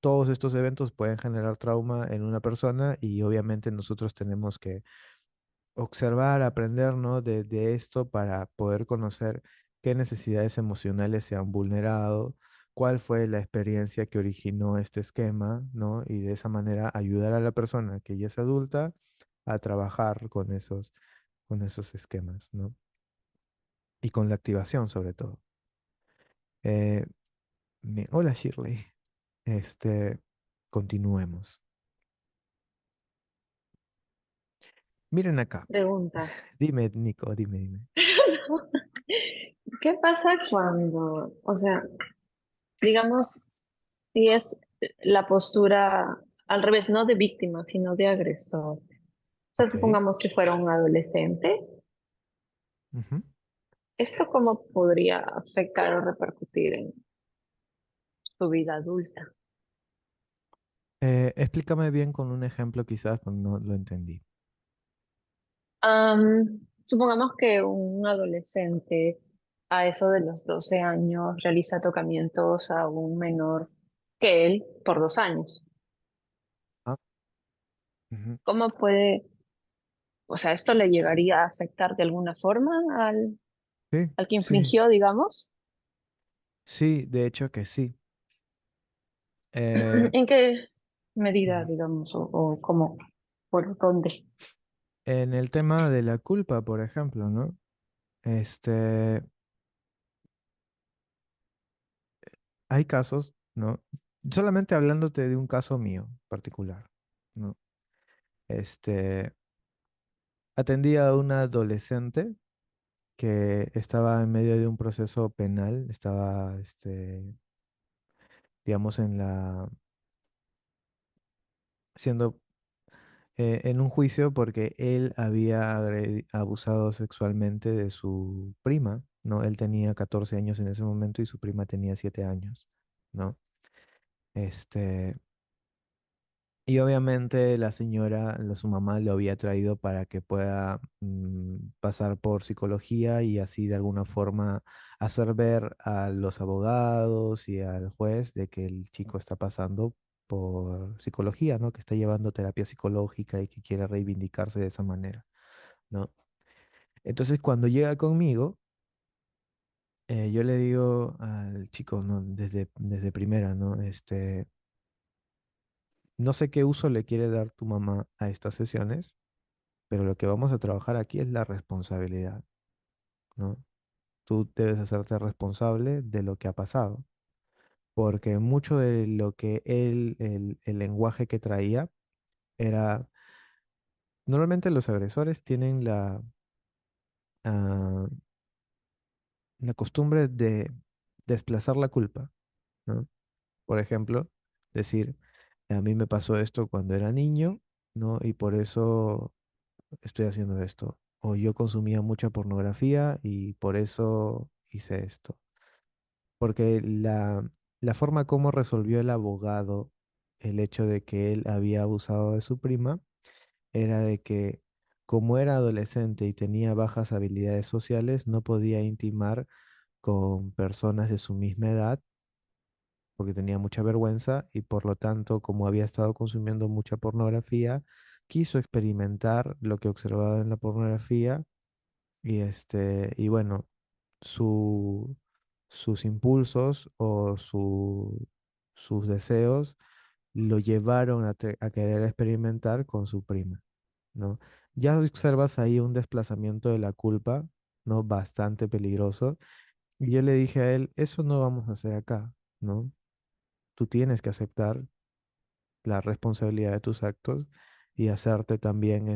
todos estos eventos pueden generar trauma en una persona y obviamente nosotros tenemos que observar, aprender, ¿no? De esto para poder conocer qué necesidades emocionales se han vulnerado, cuál fue la experiencia que originó este esquema, ¿no? Y de esa manera ayudar a la persona que ya es adulta a trabajar con esos esquemas, ¿no? Y con la activación sobre todo. Eh, Hola Shirley, este, continuemos. Miren acá. Pregunta, Dime, Nico, dime. ¿qué pasa cuando, o sea, digamos, si es la postura al revés, no de víctima, sino de agresor? O sea, Ok. supongamos que fuera un adolescente, Ujú. ¿esto cómo podría afectar o repercutir en su vida adulta? Explícame bien con un ejemplo quizás, porque no lo entendí. Supongamos que un adolescente a eso de los 12 años realiza tocamientos a un menor que él por 2 años. Ah, ujú. ¿Cómo puede, o sea, esto le llegaría a afectar de alguna forma Sí, al que sí, infringió, digamos? sí, de hecho que sí. Eh, ¿En qué medida, ujú. digamos, o cómo, por dónde? En el tema de la culpa, por ejemplo, ¿no? Este, hay casos, ¿no? Solamente hablándote de un caso mío particular, ¿no? Este, atendí a una adolescente que estaba en medio de un proceso penal, estaba, digamos, siendo en un juicio porque él había abusado sexualmente de su prima, ¿no? Él tenía 14 años en ese momento y su prima tenía 7 años, ¿no? Este, y obviamente la señora, su mamá lo había traído para que pueda pasar por psicología y así de alguna forma hacer ver a los abogados y al juez de que el chico está pasando por psicología, ¿no? Que está llevando terapia psicológica y que quiere reivindicarse de esa manera, ¿no? Entonces cuando llega conmigo, yo le digo al chico, ¿no? Desde primera, ¿no? No sé qué uso le quiere dar tu mamá a estas sesiones, pero lo que vamos a trabajar aquí es la responsabilidad, ¿no? Tú debes hacerte responsable de lo que ha pasado, porque mucho de lo que el lenguaje que traía era, normalmente los agresores tienen ah, la costumbre de desplazar la culpa, ¿no? Por ejemplo, decir, a mí me pasó esto cuando era niño, ¿no? Y por eso estoy haciendo esto. O yo consumía mucha pornografía y por eso hice esto. Porque la forma como resolvió el abogado el hecho de que él había abusado de su prima era de que como era adolescente y tenía bajas habilidades sociales, no podía intimar con personas de su misma edad porque tenía mucha vergüenza y por lo tanto, como había estado consumiendo mucha pornografía, quiso experimentar lo que observaba en la pornografía y bueno, su, sus impulsos o sus deseos lo llevaron a querer experimentar con su prima, ¿no? Ya observas ahí un desplazamiento de la culpa, ¿no? Bastante peligroso. Y yo le dije a él, eso no vamos a hacer acá, ¿no? Tú tienes que aceptar la responsabilidad de tus actos y hacerte también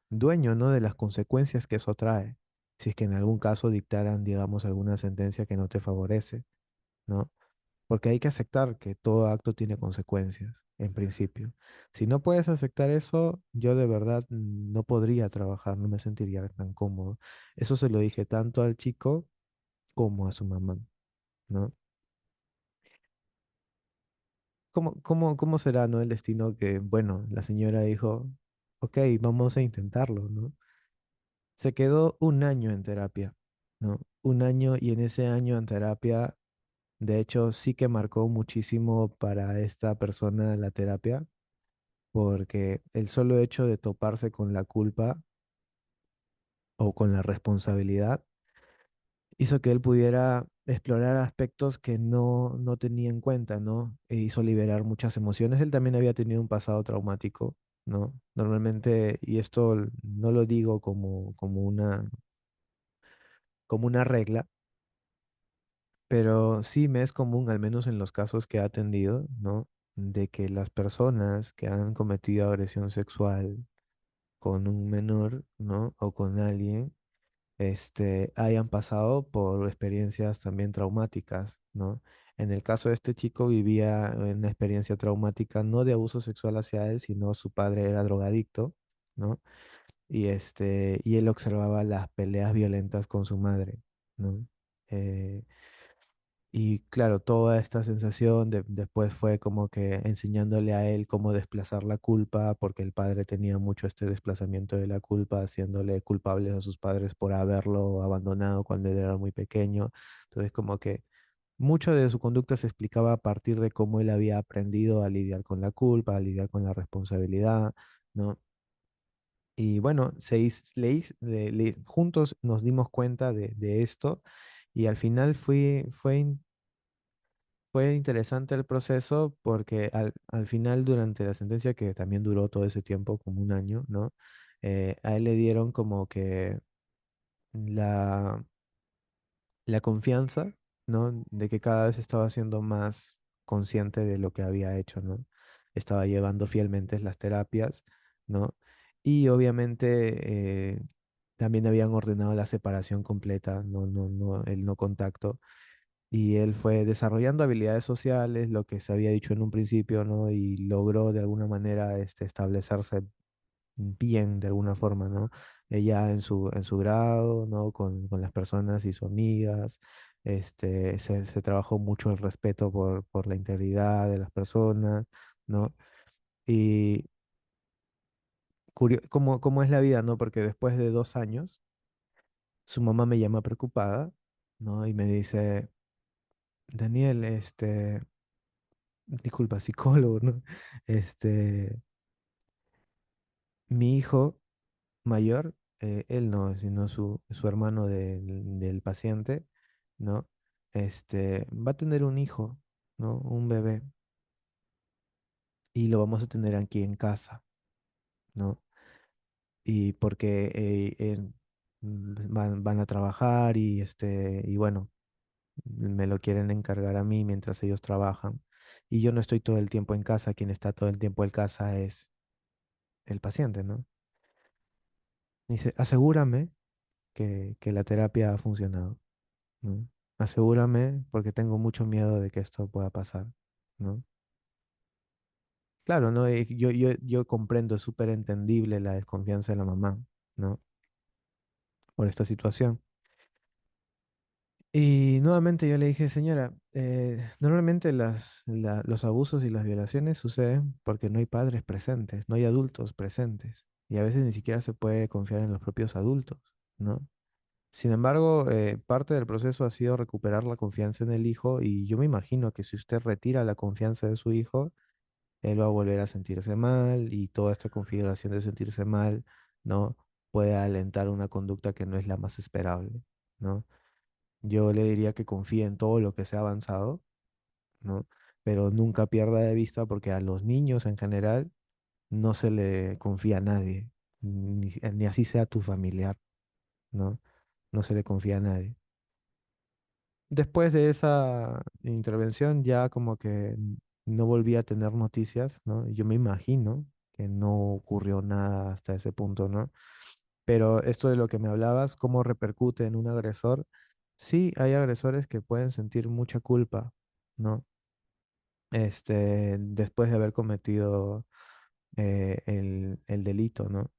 dueño, ¿no? De las consecuencias que eso trae, si es que en algún caso dictaran, digamos, alguna sentencia que no te favorece, ¿no? Porque hay que aceptar que todo acto tiene consecuencias, en principio. Si no puedes aceptar eso, yo de verdad no podría trabajar, no me sentiría tan cómodo. Eso se lo dije tanto al chico como a su mamá, ¿no? ¿Cómo será, ¿no? El destino que, bueno, la señora dijo, ok, vamos a intentarlo, ¿no? Se quedó un año en terapia, ¿no? Un año y en ese año en terapia, de hecho, sí que marcó muchísimo para esta persona la terapia, porque el solo hecho de toparse con la culpa o con la responsabilidad hizo que él pudiera explorar aspectos que no tenía en cuenta, ¿no? E hizo liberar muchas emociones. Él también había tenido un pasado traumático, ¿no? Normalmente, y esto no lo digo como una regla, pero sí me es común, al menos en los casos que he atendido, ¿no? De que las personas que han cometido agresión sexual con un menor, ¿no? O con alguien, hayan pasado por experiencias también traumáticas, ¿no? En el caso de este chico vivía una experiencia traumática no de abuso sexual hacia él, sino su padre era drogadicto, ¿no? Y él observaba las peleas violentas con su madre, ¿no? Eh, y claro, toda esta sensación después fue como que enseñándole a él cómo desplazar la culpa, porque el padre tenía mucho este desplazamiento de la culpa, haciéndole culpables a sus padres por haberlo abandonado cuando él era muy pequeño. Entonces, como que mucho de su conducta se explicaba a partir de cómo él había aprendido a lidiar con la culpa, a lidiar con la responsabilidad, ¿no? Y bueno, juntos nos dimos cuenta de esto y al final fue interesante el proceso porque al final, durante la sentencia, que también duró todo ese tiempo, como un año, ¿no? A él le dieron como que la, la confianza, ¿no? De que cada vez estaba siendo más consciente de lo que había hecho, ¿no? Estaba llevando fielmente las terapias, ¿no? Y obviamente también habían ordenado la separación completa, el no contacto y él fue desarrollando habilidades sociales, lo que se había dicho en un principio, ¿no? Y logró de alguna manera establecerse bien de alguna forma, ¿no? Ella en su grado, ¿no? Con las personas y sus amigas. Se trabajó mucho el respeto por la integridad de las personas, ¿no? Y cómo es la vida, ¿no? Porque después de 2 años, su mamá me llama preocupada, ¿no? Y me dice, Daniel, disculpa, psicólogo, ¿no? Este, mi hijo mayor, él no, sino su hermano del paciente, ¿no? Va a tener un hijo, ¿no? Un bebé, y lo vamos a tener aquí en casa, ¿no? Y porque van a trabajar y bueno, me lo quieren encargar a mí mientras ellos trabajan. Y yo no estoy todo el tiempo en casa, quien está todo el tiempo en casa es el paciente, ¿no? Dice, asegúrame que la terapia ha funcionado, ¿no? Asegúrame porque tengo mucho miedo de que esto pueda pasar, ¿no? Claro, ¿no? Yo comprendo, es súper entendible la desconfianza de la mamá, ¿no? Por esta situación. Y nuevamente yo le dije, señora, normalmente los abusos y las violaciones suceden porque no hay padres presentes, no hay adultos presentes. Y a veces ni siquiera se puede confiar en los propios adultos, ¿no? Sin embargo, parte del proceso ha sido recuperar la confianza en el hijo y yo me imagino que si usted retira la confianza de su hijo, él va a volver a sentirse mal y toda esta configuración de sentirse mal, ¿no? Puede alentar una conducta que no es la más esperable, ¿no? Yo le diría que confíe en todo lo que se ha avanzado, ¿no? Pero nunca pierda de vista porque a los niños en general no se le confía a nadie, ni así sea tu familiar, ¿no? No se le confía a nadie. Después de esa intervención ya como que no volví a tener noticias, ¿no? Yo me imagino que no ocurrió nada hasta ese punto, ¿no? Pero esto de lo que me hablabas, ¿cómo repercute en un agresor? Sí, hay agresores que pueden sentir mucha culpa, ¿no? Después de haber cometido el delito, ¿no?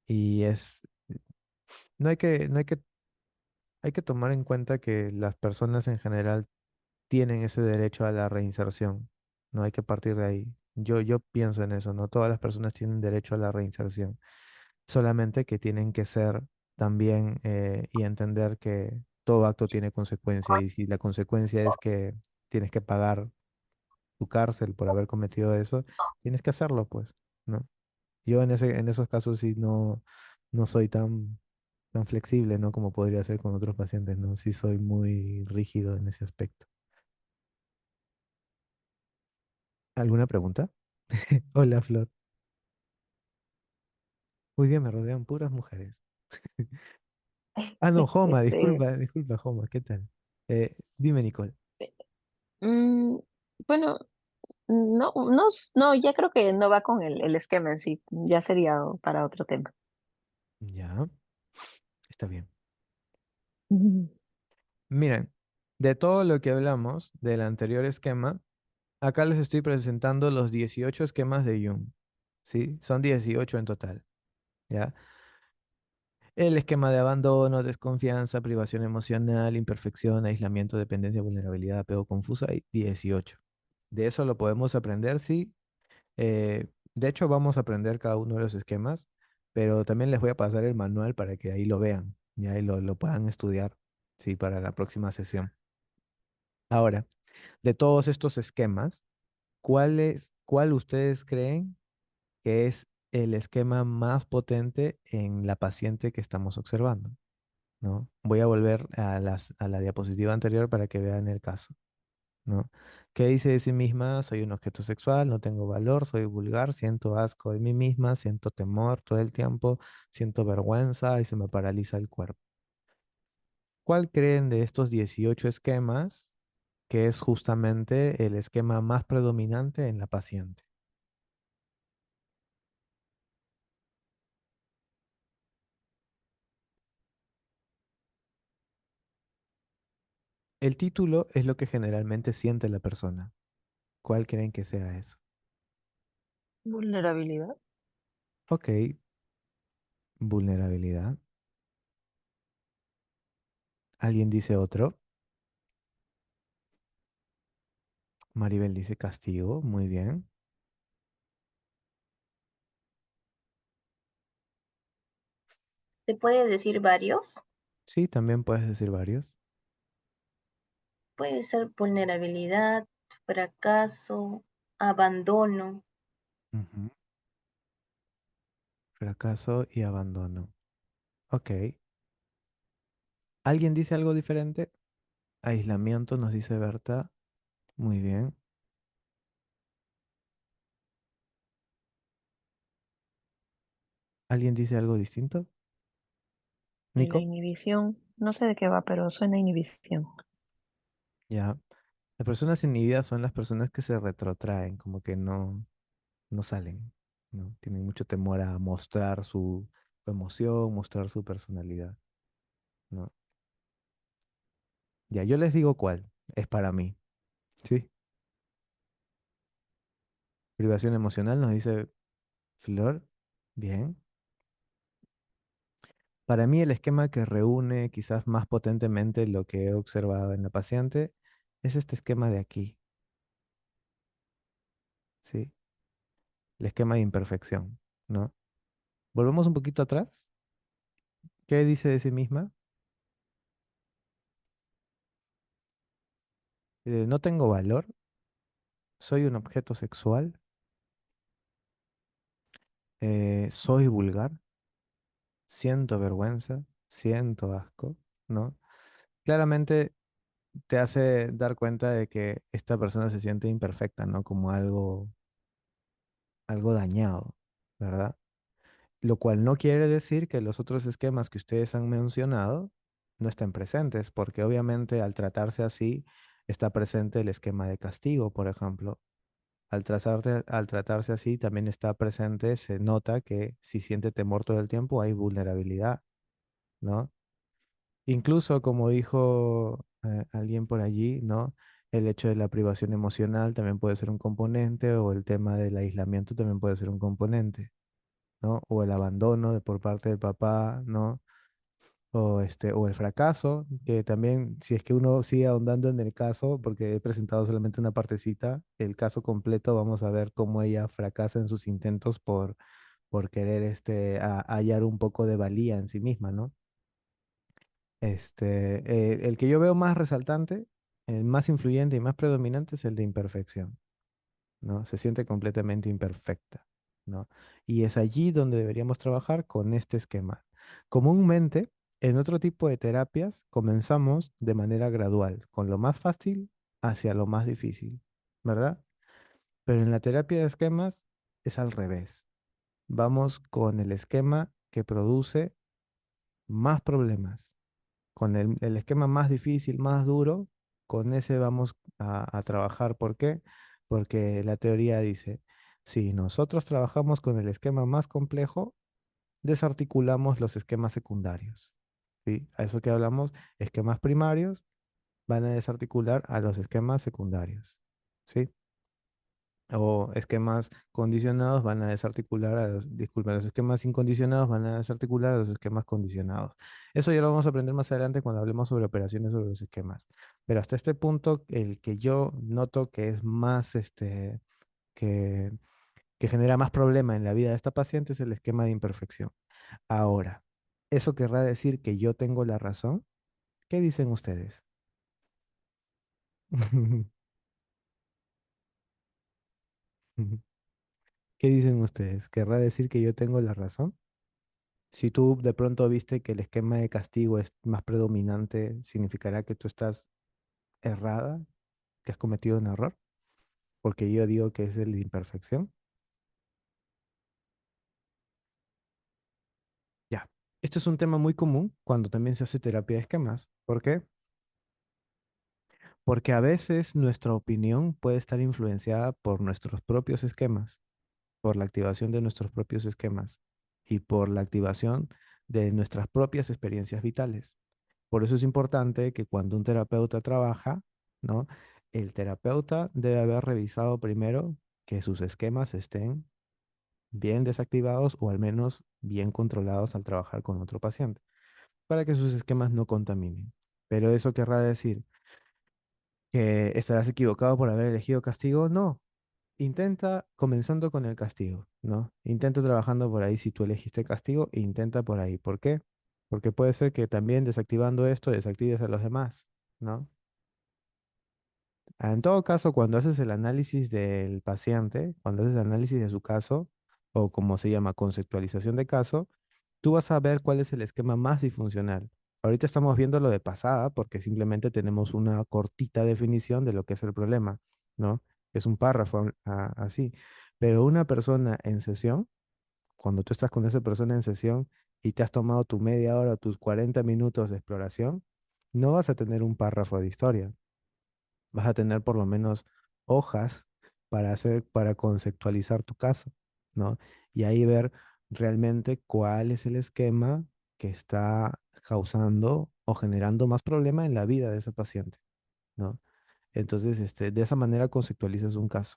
Y hay que tomar en cuenta que las personas en general tienen ese derecho a la reinserción. No hay que partir de ahí. Yo pienso en eso, ¿no? Todas las personas tienen derecho a la reinserción, solamente que tienen que ser también y entender que todo acto tiene consecuencia y si la consecuencia es que tienes que pagar tu cárcel por haber cometido eso, tienes que hacerlo, pues, ¿no? Yo en esos casos sí no soy tan flexible, ¿no? Como podría ser con otros pacientes, ¿no? Sí soy muy rígido en ese aspecto. ¿Alguna pregunta? Hola, Flor. Hoy día me rodean puras mujeres. Ah, no, Joma, Este, disculpa, Joma, ¿qué tal? Dime, Nicole. mm, bueno, no, ya creo que no va con el esquema en sí, ya sería para otro tema. Ya, está bien. Ujú. Miren, de todo lo que hablamos del anterior esquema, acá les estoy presentando los 18 esquemas de Jung, ¿sí? Son 18 en total, ¿ya? El esquema de abandono, desconfianza, privación emocional, imperfección, aislamiento, dependencia, vulnerabilidad, apego confuso, hay 18. De eso lo podemos aprender, sí. De hecho, vamos a aprender cada uno de los esquemas, pero también les voy a pasar el manual para que ahí lo vean, y ahí lo puedan estudiar, sí, para la próxima sesión. Ahora, de todos estos esquemas, ¿cuál ustedes creen que es el esquema más potente en la paciente que estamos observando? ¿No? Voy a volver a la diapositiva anterior para que vean el caso, ¿no? ¿Qué dice de sí misma? Soy un objeto sexual, no tengo valor, soy vulgar, siento asco de mí misma, siento temor todo el tiempo, siento vergüenza y se me paraliza el cuerpo. ¿Cuál creen de estos 18 esquemas que es justamente el esquema más predominante en la paciente? El título es lo que generalmente siente la persona. ¿Cuál creen que sea eso? Vulnerabilidad. Ok, vulnerabilidad. ¿Alguien dice otro? Maribel dice castigo, muy bien. ¿Se puede decir varios? Sí, también puedes decir varios. Puede ser vulnerabilidad, fracaso, abandono. Ujú. Fracaso y abandono. Ok. ¿Alguien dice algo diferente? Aislamiento, nos dice Berta. Muy bien. ¿Alguien dice algo distinto? Y la Nico. inhibición, no sé de qué va, pero suena a inhibición. Ya. Las personas inhibidas son las personas que se retrotraen, como que no salen, ¿no? Tienen mucho temor a mostrar su emoción, mostrar su personalidad, ¿no? Ya, yo les digo cuál es para mí, ¿sí? Privación emocional, nos dice Flor. Bien. Para mí el esquema que reúne quizás más potentemente lo que he observado en la paciente es este esquema de aquí, ¿sí? El esquema de imperfección, ¿no? Volvemos un poquito atrás. ¿Qué dice de sí misma? No tengo valor, soy un objeto sexual, soy vulgar, siento vergüenza, siento asco, ¿no? Claramente te hace dar cuenta de que esta persona se siente imperfecta, ¿no? Como algo dañado, ¿verdad? Lo cual no quiere decir que los otros esquemas que ustedes han mencionado no estén presentes, porque obviamente al tratarse así está presente el esquema de castigo, por ejemplo. Al tratarse así, también está presente, se nota que si siente temor todo el tiempo, hay vulnerabilidad, ¿no? Incluso, como dijo alguien por allí, ¿no? El hecho de la privación emocional también puede ser un componente, o el tema del aislamiento también puede ser un componente, ¿no? O el abandono por parte del papá, ¿no? O el fracaso, que también, si es que uno sigue ahondando en el caso, porque he presentado solamente una partecita, el caso completo, vamos a ver cómo ella fracasa en sus intentos por querer hallar un poco de valía en sí misma, ¿no? El que yo veo más resaltante, el más influyente y más predominante es el de imperfección, ¿no? Se siente completamente imperfecta, ¿no? Y es allí donde deberíamos trabajar con este esquema. Comúnmente, en otro tipo de terapias, comenzamos de manera gradual, con lo más fácil hacia lo más difícil, ¿verdad? Pero en la terapia de esquemas es al revés. Vamos con el esquema que produce más problemas, con el esquema más difícil, más duro, con ese vamos a trabajar. ¿Por qué? Porque la teoría dice, si nosotros trabajamos con el esquema más complejo, desarticulamos los esquemas secundarios. ¿Sí? A eso que hablamos, esquemas primarios van a desarticular a los esquemas secundarios. ¿Sí? O esquemas condicionados van a desarticular disculpa, los esquemas incondicionados van a desarticular a los esquemas condicionados. Eso ya lo vamos a aprender más adelante cuando hablemos sobre operaciones sobre los esquemas. Pero hasta este punto, el que yo noto que es más, que, que genera más problema en la vida de esta paciente es el esquema de imperfección. Ahora, ¿eso querrá decir que yo tengo la razón? ¿Qué dicen ustedes? ¿Qué dicen ustedes? ¿Querrá decir que yo tengo la razón? Si tú de pronto viste que el esquema de castigo es más predominante, ¿significará que tú estás errada, que has cometido un error? Porque yo digo que es el de imperfección. Ya. Esto es un tema muy común cuando también se hace terapia de esquemas. ¿Por qué? Porque a veces nuestra opinión puede estar influenciada por nuestros propios esquemas, por la activación de nuestros propios esquemas y por la activación de nuestras propias experiencias vitales. Por eso es importante que cuando un terapeuta trabaja, ¿no? El terapeuta debe haber revisado primero que sus esquemas estén bien desactivados o al menos bien controlados al trabajar con otro paciente, para que sus esquemas no contaminen. Pero eso querrá decir que estarás equivocado por haber elegido castigo. No, intenta comenzando con el castigo, ¿no? Intenta trabajando por ahí si tú elegiste castigo, intenta por ahí. ¿Por qué? Porque puede ser que también desactivando esto desactives a los demás, ¿no? En todo caso, cuando haces el análisis del paciente, cuando haces el análisis de su caso, o como se llama, conceptualización de caso, tú vas a ver cuál es el esquema más disfuncional. Ahorita estamos viendo lo de pasada porque simplemente tenemos una cortita definición de lo que es el problema, ¿no? Es un párrafo así. Pero una persona en sesión, cuando tú estás con esa persona en sesión y te has tomado tu media hora o tus 40 minutos de exploración, no vas a tener un párrafo de historia, vas a tener por lo menos hojas para conceptualizar tu caso, ¿no? Y ahí ver realmente cuál es el esquema que está causando o generando más problema en la vida de ese paciente, ¿no? Entonces, de esa manera conceptualizas un caso,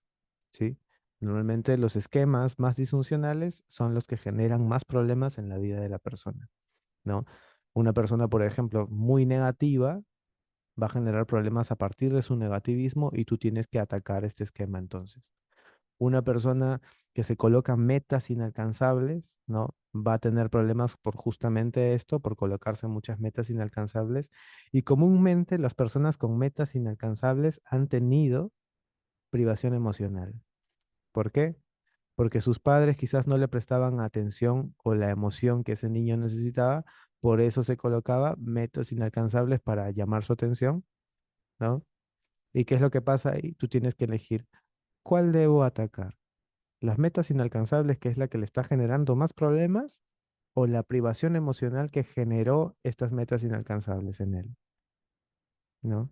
¿sí? Normalmente los esquemas más disfuncionales son los que generan más problemas en la vida de la persona, ¿no? Una persona, por ejemplo, muy negativa va a generar problemas a partir de su negativismo y tú tienes que atacar este esquema entonces. Una persona que se coloca metas inalcanzables, ¿no? Va a tener problemas por justamente esto, por colocarse muchas metas inalcanzables. Y comúnmente las personas con metas inalcanzables han tenido privación emocional. ¿Por qué? Porque sus padres quizás no le prestaban atención o la emoción que ese niño necesitaba, por eso se colocaba metas inalcanzables para llamar su atención, ¿no? ¿Y qué es lo que pasa ahí? Tú tienes que elegir cuál debo atacar. ¿Las metas inalcanzables, que es la que le está generando más problemas, o la privación emocional que generó estas metas inalcanzables en él? ¿No?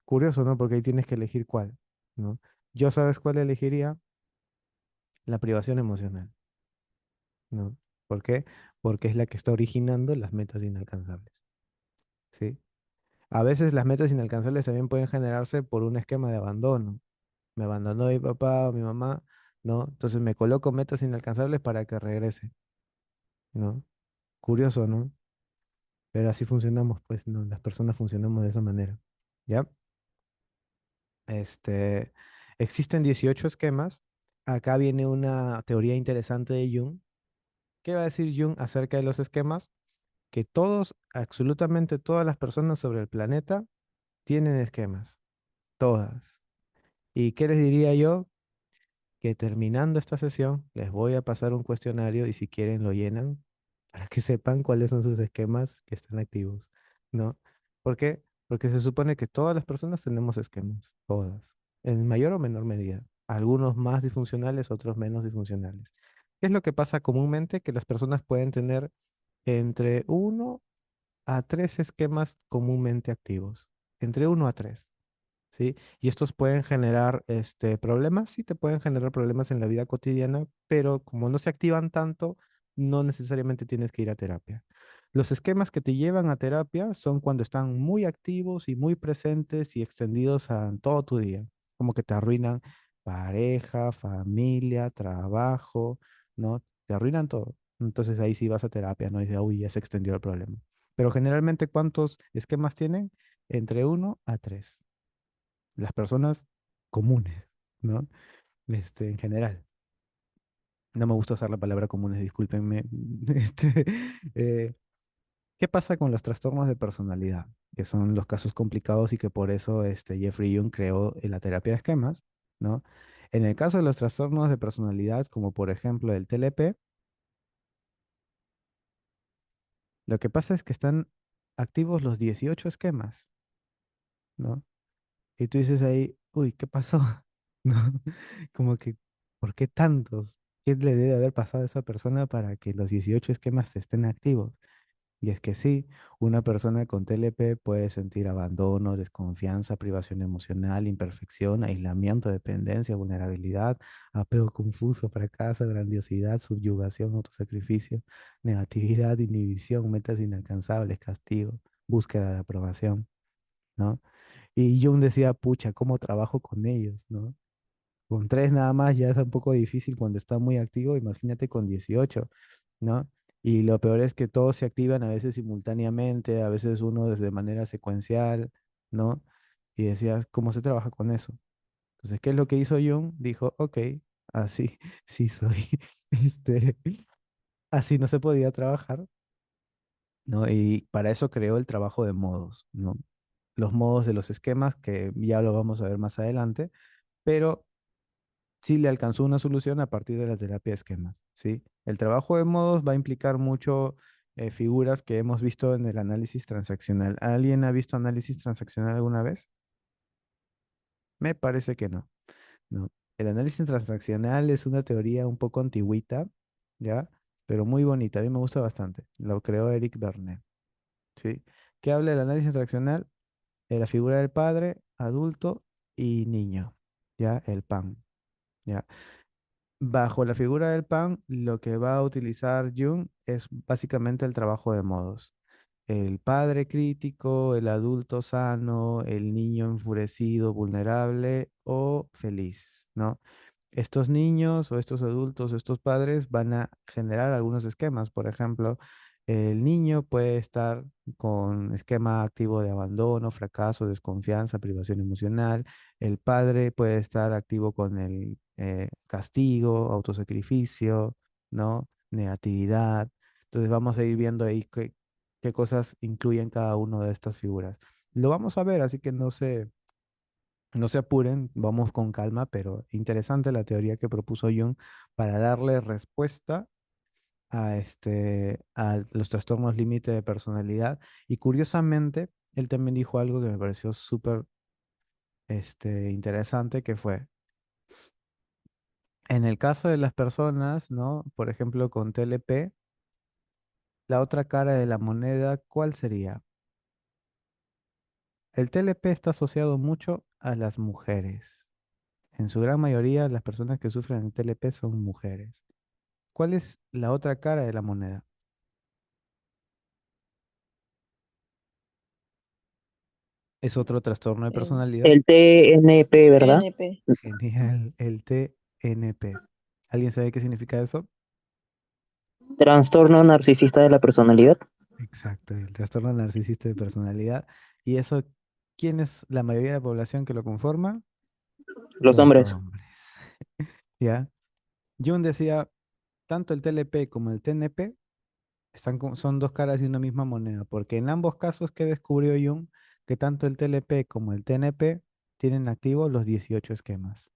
Curioso, ¿no? Porque ahí tienes que elegir cuál, ¿no? Yo sabes cuál elegiría. La privación emocional, ¿no? ¿Por qué? Porque es la que está originando las metas inalcanzables, ¿sí? A veces las metas inalcanzables también pueden generarse por un esquema de abandono. Me abandonó mi papá o mi mamá, ¿no? Entonces me coloco metas inalcanzables para que regrese, ¿no? Curioso, ¿no? Pero así funcionamos, pues, ¿no? Las personas funcionamos de esa manera, ¿ya? Este, existen 18 esquemas. Acá viene una teoría interesante de Jung. ¿Qué va a decir Jung acerca de los esquemas? Que todos, absolutamente todas las personas sobre el planeta tienen esquemas, todas. ¿Y qué les diría yo? Que terminando esta sesión les voy a pasar un cuestionario y si quieren lo llenan para que sepan cuáles son sus esquemas que están activos, ¿no? ¿Por qué? Porque se supone que todas las personas tenemos esquemas, todas, en mayor o menor medida. Algunos más disfuncionales, otros menos disfuncionales. ¿Qué es lo que pasa comúnmente? Que las personas pueden tener entre uno a tres esquemas comúnmente activos, entre uno a tres. ¿Sí? Y estos pueden generar problemas, sí te pueden generar problemas en la vida cotidiana, pero como no se activan tanto, no necesariamente tienes que ir a terapia. Los esquemas que te llevan a terapia son cuando están muy activos y muy presentes y extendidos a todo tu día, como que te arruinan pareja, familia, trabajo, ¿no? Te arruinan todo. Entonces ahí sí vas a terapia, ¿no? Y dices, uy, ya se extendió el problema. Pero generalmente, ¿cuántos esquemas tienen? Entre uno a tres las personas comunes, ¿no? En general. No me gusta usar la palabra comunes, discúlpenme. Este, eh, ¿Qué pasa con los trastornos de personalidad? Que son los casos complicados y que por eso Jeffrey Jung creó la terapia de esquemas, ¿no? En el caso de los trastornos de personalidad, como por ejemplo el TLP, lo que pasa es que están activos los 18 esquemas, ¿no? Y tú dices ahí, uy, ¿qué pasó? ¿No? Como que, ¿por qué tantos? ¿Qué le debe haber pasado a esa persona para que los 18 esquemas estén activos? Y es que sí, una persona con TLP puede sentir abandono, desconfianza, privación emocional, imperfección, aislamiento, dependencia, vulnerabilidad, apego confuso, fracaso, grandiosidad, subyugación, autosacrificio, negatividad, inhibición, metas inalcanzables, castigo, búsqueda de aprobación, ¿no? Y Jung decía, pucha, ¿cómo trabajo con ellos, no? Con tres nada más ya es un poco difícil cuando está muy activo, imagínate con 18, ¿no? Y lo peor es que todos se activan a veces simultáneamente, a veces uno de manera secuencial, ¿no? Y decías, ¿cómo se trabaja con eso? Entonces, ¿qué es lo que hizo Jung? Dijo, ok, así, sí soy, este, así no se podía trabajar, ¿no? Y para eso creó el trabajo de modos, ¿no? Los modos de los esquemas, que ya lo vamos a ver más adelante, pero sí le alcanzó una solución a partir de la terapia de esquemas, ¿sí? El trabajo de modos va a implicar mucho figuras que hemos visto en el análisis transaccional. ¿Alguien ha visto análisis transaccional alguna vez? Me parece que no, ¿no? El análisis transaccional es una teoría un poco antigüita, ¿ya? Pero muy bonita, a mí me gusta bastante. Lo creó Eric Berne, ¿sí? ¿Qué habla del análisis transaccional? De la figura del padre, adulto y niño, ¿ya? El pan, ¿ya? Bajo la figura del pan, lo que va a utilizar Jung es básicamente el trabajo de modos. El padre crítico, el adulto sano, el niño enfurecido, vulnerable o feliz, ¿no? Estos niños o estos adultos o estos padres van a generar algunos esquemas. Por ejemplo, el niño puede estar con esquema activo de abandono, fracaso, desconfianza, privación emocional. El padre puede estar activo con el castigo, autosacrificio, ¿no? Negatividad. Entonces vamos a ir viendo ahí qué cosas incluyen cada una de estas figuras. Lo vamos a ver, así que no se apuren, vamos con calma, pero interesante la teoría que propuso Jung para darle respuesta a los trastornos límite de personalidad. Y curiosamente, él también dijo algo que me pareció súper interesante, que fue, en el caso de las personas, ¿no? Por ejemplo, con TLP, la otra cara de la moneda, ¿cuál sería? El TLP está asociado mucho a las mujeres. En su gran mayoría, las personas que sufren de TLP son mujeres. ¿Cuál es la otra cara de la moneda? Es otro trastorno de El personalidad. El TNP, ¿verdad? TNP. Genial, el TNP. ¿Alguien sabe qué significa eso? Trastorno narcisista de la personalidad. Exacto, el trastorno narcisista de personalidad. ¿Y eso, quién es la mayoría de la población que lo conforma? Los Los hombres. hombres. ¿Ya? Jung decía, tanto el TLP como el TNP son dos caras de una misma moneda, porque en ambos casos que descubrió Jung, que tanto el TLP como el TNP tienen activos los 18 esquemas,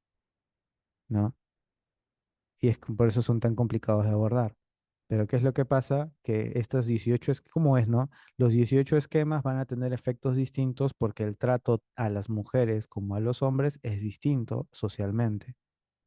¿no? Y es por eso son tan complicados de abordar. Pero ¿qué es lo que pasa? Que estos 18 es como es, ¿no? Los 18 esquemas van a tener efectos distintos porque el trato a las mujeres como a los hombres es distinto socialmente,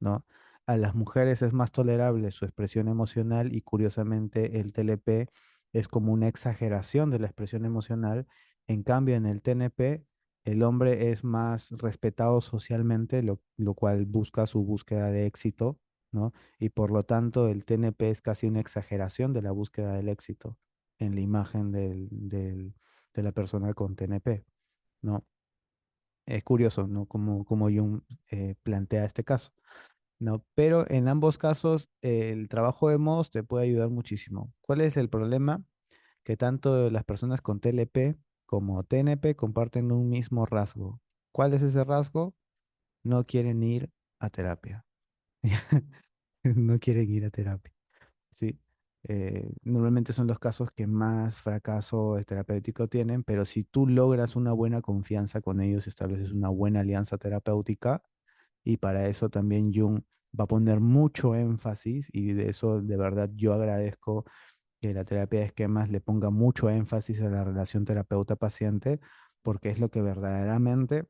¿no? A las mujeres es más tolerable su expresión emocional y curiosamente el TLP es como una exageración de la expresión emocional. En cambio, en el TNP, el hombre es más respetado socialmente, lo cual busca su búsqueda de éxito, ¿no? Y por lo tanto, el TNP es casi una exageración de la búsqueda del éxito en la imagen de la persona con TNP, ¿no? Es curioso, ¿no? Como Jung plantea este caso. No, pero en ambos casos el trabajo de Moss te puede ayudar muchísimo. ¿Cuál es el problema? Que tanto las personas con TLP como TNP comparten un mismo rasgo. ¿Cuál es ese rasgo? No quieren ir a terapia. No quieren ir a terapia, ¿sí? Normalmente son los casos que más fracaso terapéutico tienen, pero si tú logras una buena confianza con ellos, estableces una buena alianza terapéutica, y para eso también Jung va a poner mucho énfasis y de eso de verdad yo agradezco que la terapia de esquemas le ponga mucho énfasis a la relación terapeuta-paciente porque es lo que verdaderamente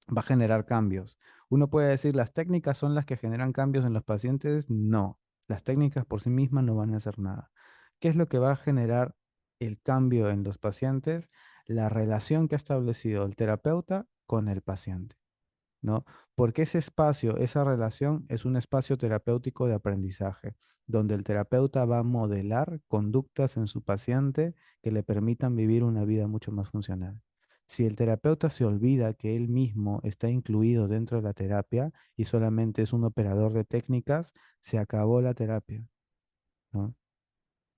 va a generar cambios. Uno puede decir, ¿las técnicas son las que generan cambios en los pacientes? No, las técnicas por sí mismas no van a hacer nada. ¿Qué es lo que va a generar el cambio en los pacientes? La relación que ha establecido el terapeuta con el paciente, ¿no? Porque ese espacio, esa relación es un espacio terapéutico de aprendizaje, donde el terapeuta va a modelar conductas en su paciente que le permitan vivir una vida mucho más funcional. Si el terapeuta se olvida que él mismo está incluido dentro de la terapia y solamente es un operador de técnicas, se acabó la terapia, ¿no?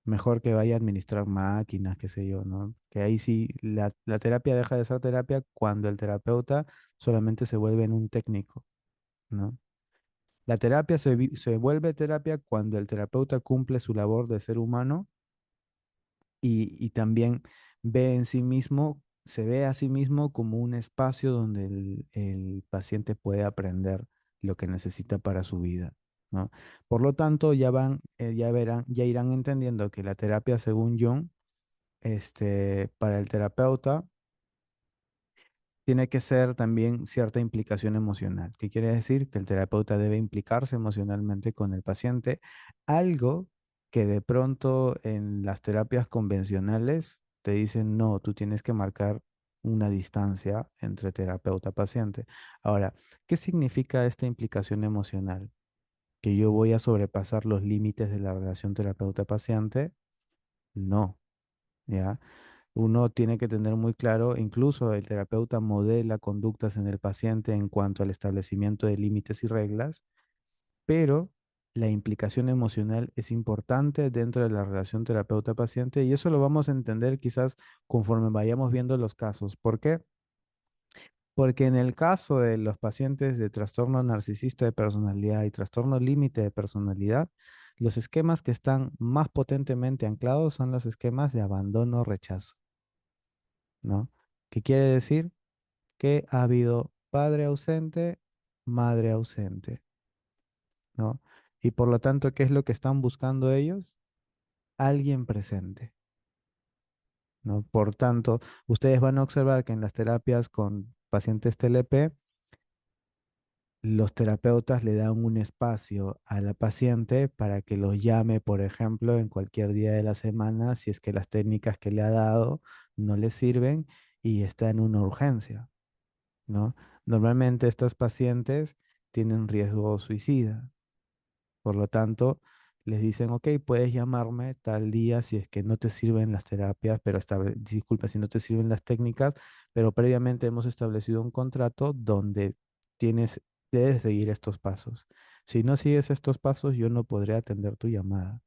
Mejor que vaya a administrar máquinas, qué sé yo, ¿no? Que ahí sí, la terapia deja de ser terapia cuando el terapeuta solamente se vuelve en un técnico, ¿no? La terapia se vuelve terapia cuando el terapeuta cumple su labor de ser humano y también ve en sí mismo, se ve a sí mismo como un espacio donde el paciente puede aprender lo que necesita para su vida, ¿no? Por lo tanto, ya verán, ya irán entendiendo que la terapia, según Jung, para el terapeuta, tiene que ser también cierta implicación emocional. ¿Qué quiere decir? Que el terapeuta debe implicarse emocionalmente con el paciente, algo que de pronto en las terapias convencionales te dicen, no, tú tienes que marcar una distancia entre terapeuta-paciente. Ahora, ¿qué significa esta implicación emocional? ¿Que yo voy a sobrepasar los límites de la relación terapeuta-paciente? No, ¿ya? Uno tiene que tener muy claro, incluso el terapeuta modela conductas en el paciente en cuanto al establecimiento de límites y reglas, pero la implicación emocional es importante dentro de la relación terapeuta-paciente y eso lo vamos a entender quizás conforme vayamos viendo los casos. ¿Por qué? Porque en el caso de los pacientes de trastorno narcisista de personalidad y trastorno límite de personalidad, los esquemas que están más potentemente anclados son los esquemas de abandono-rechazo, ¿no? ¿Qué quiere decir? Que ha habido padre ausente, madre ausente, ¿no? Y por lo tanto, ¿qué es lo que están buscando ellos? Alguien presente, ¿no? Por tanto, ustedes van a observar que en las terapias con pacientes TLP, los terapeutas le dan un espacio a la paciente para que los llame, por ejemplo, en cualquier día de la semana, si es que las técnicas que le ha dado no le sirven y está en una urgencia, ¿no? Normalmente estos pacientes tienen riesgo suicida. Por lo tanto, les dicen, ok, puedes llamarme tal día si es que no te sirven las terapias, pero disculpa, si no te sirven las técnicas, pero previamente hemos establecido un contrato donde tienes, debes seguir estos pasos. Si no sigues estos pasos, yo no podré atender tu llamada,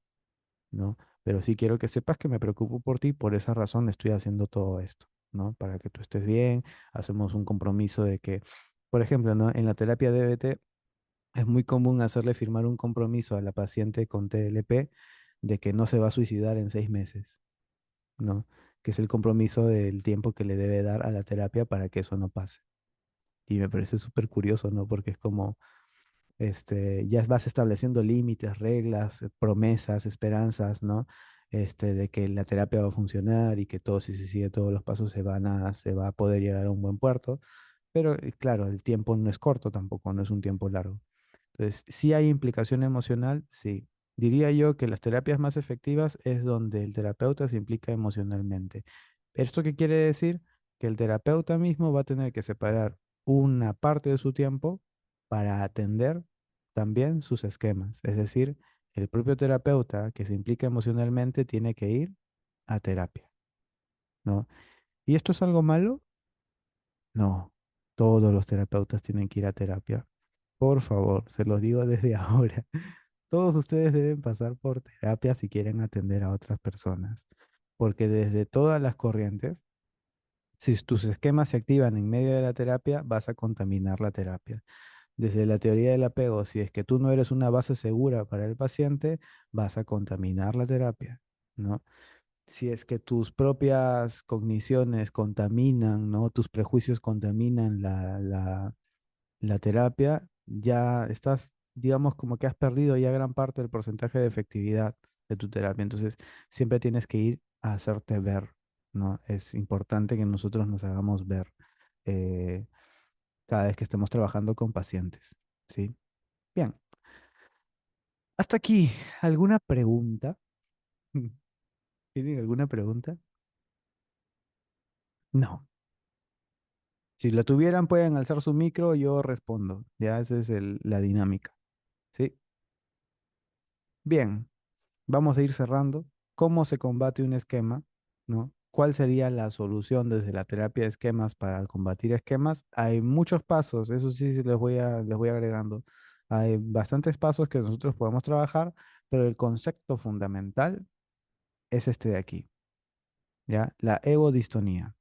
¿no? Pero sí quiero que sepas que me preocupo por ti, por esa razón estoy haciendo todo esto, ¿no? Para que tú estés bien, hacemos un compromiso de que, por ejemplo, ¿no? En la terapia DBT es muy común hacerle firmar un compromiso a la paciente con TLP de que no se va a suicidar en 6 meses, ¿no? Que es el compromiso del tiempo que le debe dar a la terapia para que eso no pase. Y me parece súper curioso, ¿no? Porque es como, ya vas estableciendo límites, reglas, promesas, esperanzas, ¿no? De que la terapia va a funcionar y que todo, si se sigue todos los pasos, se va a poder llegar a un buen puerto. Pero claro, el tiempo no es corto tampoco, no es un tiempo largo. Entonces, sí hay implicación emocional, sí. Diría yo que las terapias más efectivas es donde el terapeuta se implica emocionalmente. ¿Esto qué quiere decir? Que el terapeuta mismo va a tener que separar una parte de su tiempo para atender también sus esquemas. Es decir, el propio terapeuta que se implica emocionalmente tiene que ir a terapia, ¿no? ¿Y esto es algo malo? No. Todos los terapeutas tienen que ir a terapia. Por favor, se los digo desde ahora. Todos ustedes deben pasar por terapia si quieren atender a otras personas, porque desde todas las corrientes, si tus esquemas se activan en medio de la terapia, vas a contaminar la terapia. Desde la teoría del apego, si es que tú no eres una base segura para el paciente, vas a contaminar la terapia, ¿no? Si es que tus propias cogniciones contaminan, ¿no? Tus prejuicios contaminan la terapia, ya estás, digamos, como que has perdido ya gran parte del porcentaje de efectividad de tu terapia. Entonces, siempre tienes que ir a hacerte ver, ¿no? Es importante que nosotros nos hagamos ver eh, cada vez que estemos trabajando con pacientes, ¿sí? Bien, hasta aquí, ¿alguna pregunta? ¿Tienen alguna pregunta? No. Si la tuvieran, pueden alzar su micro, yo respondo. Ya esa es la dinámica, ¿sí? Bien. Vamos a ir cerrando. ¿Cómo se combate un esquema? ¿No? ¿Cuál sería la solución desde la terapia de esquemas para combatir esquemas? Hay muchos pasos, eso sí les voy agregando. Hay bastantes pasos que nosotros podemos trabajar, pero el concepto fundamental es este de aquí, ¿ya? La egodistonía.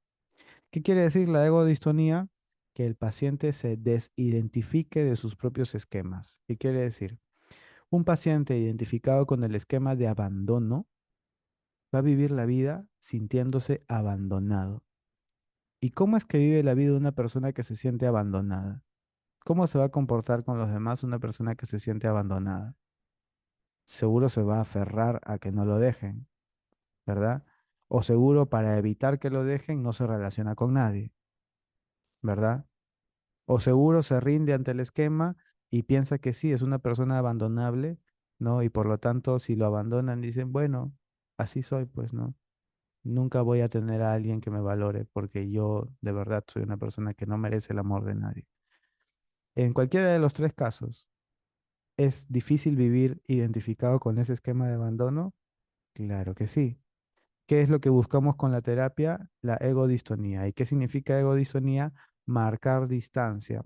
¿Qué quiere decir la egodistonía? Que el paciente se desidentifique de sus propios esquemas. ¿Qué quiere decir? Un paciente identificado con el esquema de abandono va a vivir la vida sintiéndose abandonado. ¿Y cómo es que vive la vida una persona que se siente abandonada? ¿Cómo se va a comportar con los demás una persona que se siente abandonada? Seguro se va a aferrar a que no lo dejen, ¿verdad? O seguro para evitar que lo dejen no se relaciona con nadie, ¿verdad? O seguro se rinde ante el esquema y piensa que sí, es una persona abandonable, ¿no? Y por lo tanto, si lo abandonan, dicen, bueno, así soy, pues, ¿no? Nunca voy a tener a alguien que me valore porque yo de verdad soy una persona que no merece el amor de nadie. En cualquiera de los tres casos, ¿es difícil vivir identificado con ese esquema de abandono? Claro que sí. ¿Qué es lo que buscamos con la terapia? La egodistonía. ¿Y qué significa egodistonía? Marcar distancia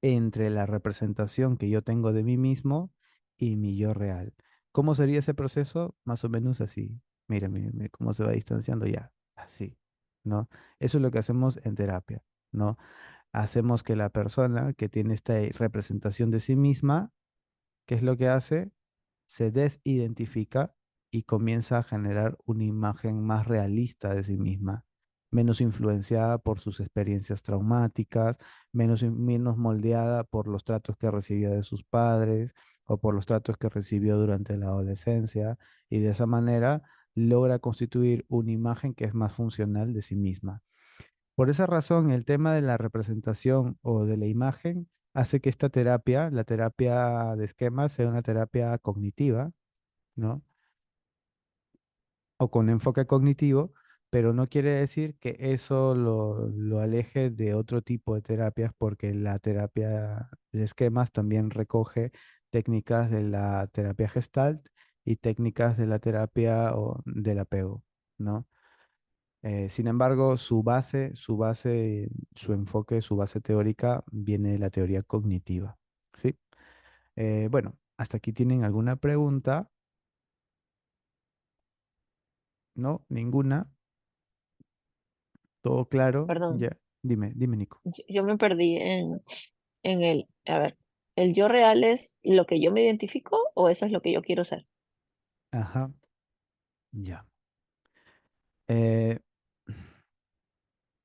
entre la representación que yo tengo de mí mismo y mi yo real. ¿Cómo sería ese proceso? Más o menos así. Mira, mira, mira cómo se va distanciando ya. Así, ¿no? Eso es lo que hacemos en terapia, ¿no? Hacemos que la persona que tiene esta representación de sí misma, ¿qué es lo que hace? Se desidentifica y comienza a generar una imagen más realista de sí misma, menos influenciada por sus experiencias traumáticas, menos moldeada por los tratos que recibió de sus padres o por los tratos que recibió durante la adolescencia, y de esa manera logra constituir una imagen que es más funcional de sí misma. Por esa razón, el tema de la representación o de la imagen hace que esta terapia, la terapia de esquemas, sea una terapia cognitiva, ¿no? O con enfoque cognitivo, pero no quiere decir que eso lo aleje de otro tipo de terapias, porque la terapia de esquemas también recoge técnicas de la terapia Gestalt y técnicas de la terapia del apego, ¿no? Sin embargo, su enfoque, su base teórica viene de la teoría cognitiva, ¿sí? Bueno, hasta aquí tienen alguna pregunta, ¿no? Ninguna. ¿Todo claro? Perdón, Ya, dime, Nico. yo me perdí en a ver, ¿el yo real es lo que yo me identifico o eso es lo que yo quiero ser? Ajá, ya. Eh,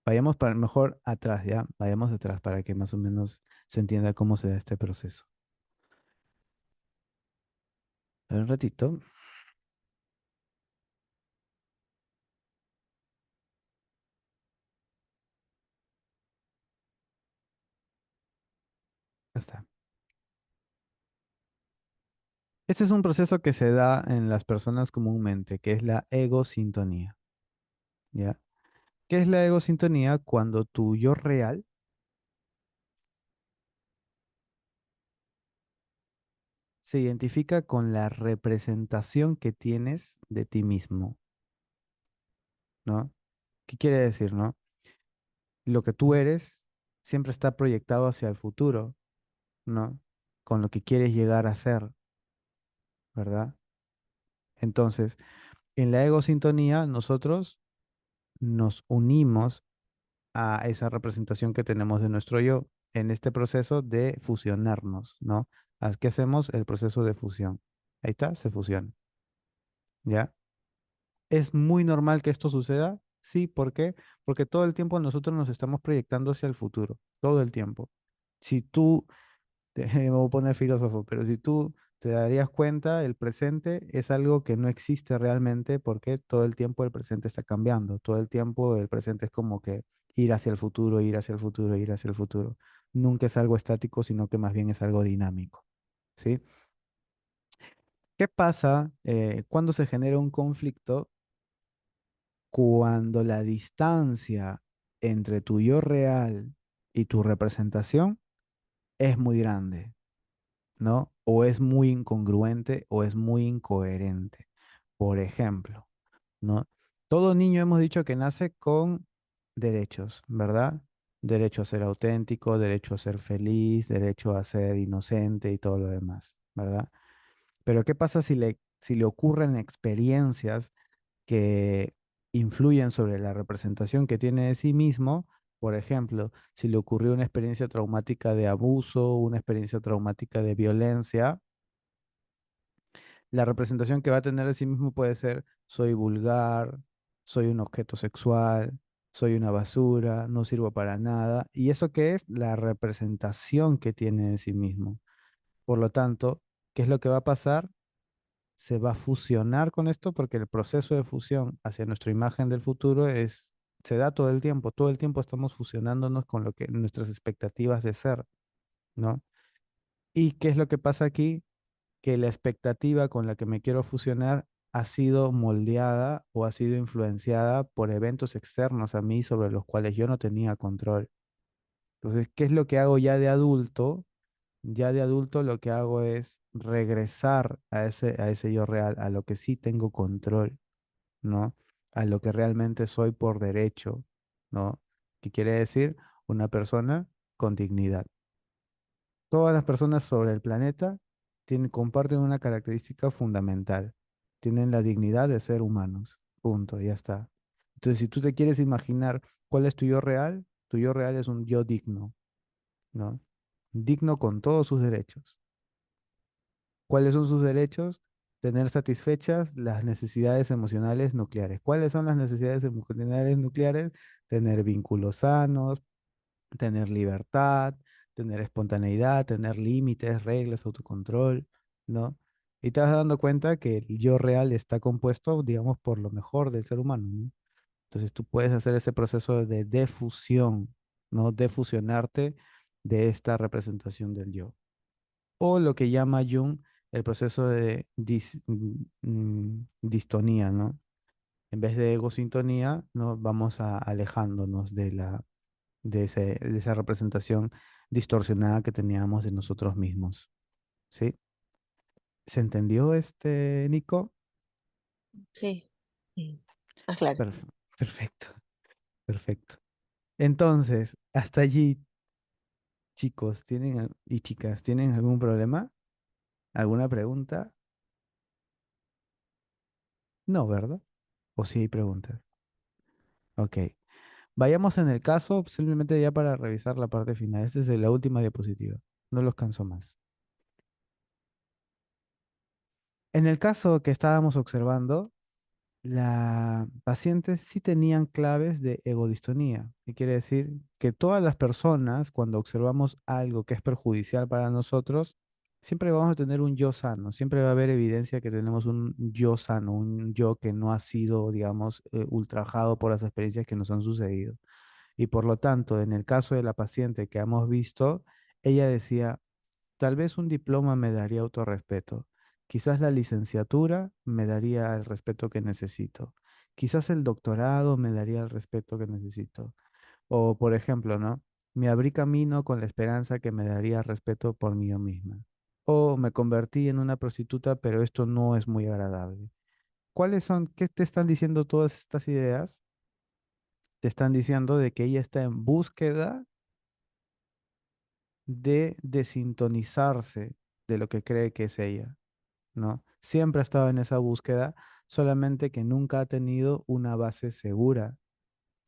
vayamos para mejor atrás, ¿ya? Vayamos atrás para que más o menos se entienda cómo se da este proceso. A ver, un ratito. Ya está. Este es un proceso que se da en las personas comúnmente, que es la egosintonía, ¿ya? ¿Qué es la egosintonía? Cuando tu yo real se identifica con la representación que tienes de ti mismo, ¿no? ¿Qué quiere decir, no? Lo que tú eres siempre está proyectado hacia el futuro, ¿no? Con lo que quieres llegar a ser, ¿verdad? Entonces, en la egosintonía, nosotros nos unimos a esa representación que tenemos de nuestro yo en este proceso de fusionarnos, ¿no? ¿Qué hacemos? El proceso de fusión. Ahí está, se fusiona, ¿ya? ¿Es muy normal que esto suceda? Sí, ¿por qué? Porque todo el tiempo nosotros nos estamos proyectando hacia el futuro, todo el tiempo. Si tú me voy a poner filósofo, pero si tú te darías cuenta, el presente es algo que no existe realmente porque todo el tiempo el presente está cambiando, todo el tiempo el presente es como que ir hacia el futuro, ir hacia el futuro, ir hacia el futuro. Nunca es algo estático, sino que más bien es algo dinámico, ¿sí? ¿Qué pasa cuando se genera un conflicto? Cuando la distancia entre tu yo real y tu representación es muy grande, ¿no? O es muy incongruente o es muy incoherente. Por ejemplo, ¿no? Todo niño hemos dicho que nace con derechos, ¿verdad? Derecho a ser auténtico, derecho a ser feliz, derecho a ser inocente y todo lo demás, ¿verdad? Pero ¿qué pasa si le ocurren experiencias que influyen sobre la representación que tiene de sí mismo? Por ejemplo, si le ocurrió una experiencia traumática de abuso, una experiencia traumática de violencia, la representación que va a tener de sí mismo puede ser: soy vulgar, soy un objeto sexual, soy una basura, no sirvo para nada. ¿Y eso qué es? La representación que tiene de sí mismo. Por lo tanto, ¿qué es lo que va a pasar? Se va a fusionar con esto, porque el proceso de fusión hacia nuestra imagen del futuro se da todo el tiempo estamos fusionándonos con lo que nuestras expectativas de ser, ¿no? ¿Y qué es lo que pasa aquí? Que la expectativa con la que me quiero fusionar ha sido moldeada o ha sido influenciada por eventos externos a mí sobre los cuales yo no tenía control. Entonces, ¿qué es lo que hago ya de adulto? Ya de adulto lo que hago es regresar a ese yo real, a lo que sí tengo control, ¿no? A lo que realmente soy por derecho, ¿no? ¿Qué quiere decir? Una persona con dignidad. Todas las personas sobre el planeta comparten una característica fundamental. Tienen la dignidad de ser humanos. Punto, ya está. Entonces, si tú te quieres imaginar cuál es tu yo real es un yo digno, ¿no? Digno con todos sus derechos. ¿Cuáles son sus derechos? Tener satisfechas las necesidades emocionales nucleares. ¿Cuáles son las necesidades emocionales nucleares? Tener vínculos sanos, tener libertad, tener espontaneidad, tener límites, reglas, autocontrol, ¿no? Y te vas dando cuenta que el yo real está compuesto, digamos, por lo mejor del ser humano, ¿no? Entonces tú puedes hacer ese proceso de defusión, ¿no? Defusionarte de esta representación del yo. O lo que llama Jung el proceso de distonía, ¿no? En vez de egosintonía, ¿no? Vamos alejándonos de esa representación distorsionada que teníamos de nosotros mismos. ¿Sí? ¿Se entendió Nico? Sí. Ah, claro. Perfecto, perfecto. Entonces, hasta allí, chicos, y chicas, ¿tienen algún problema? ¿Alguna pregunta? No, ¿verdad? ¿O sí hay preguntas? Ok. Vayamos en el caso, simplemente ya para revisar la parte final. Esta es la última diapositiva. No los canso más. En el caso que estábamos observando, la paciente sí tenían claves de egodistonía, que quiere decir que todas las personas, cuando observamos algo que es perjudicial para nosotros, siempre vamos a tener un yo sano, siempre va a haber evidencia que tenemos un yo sano, un yo que no ha sido, digamos, ultrajado por las experiencias que nos han sucedido. Y por lo tanto, en el caso de la paciente que hemos visto, ella decía, tal vez un diploma me daría autorrespeto. Quizás la licenciatura me daría el respeto que necesito. Quizás el doctorado me daría el respeto que necesito. O, por ejemplo, ¿no? Me abrí camino con la esperanza que me daría respeto por mí misma. O me convertí en una prostituta, pero esto no es muy agradable. ¿Cuáles son, qué te están diciendo todas estas ideas? Te están diciendo de que ella está en búsqueda de desintonizarse de lo que cree que es ella, ¿no? Siempre ha estado en esa búsqueda, solamente que nunca ha tenido una base segura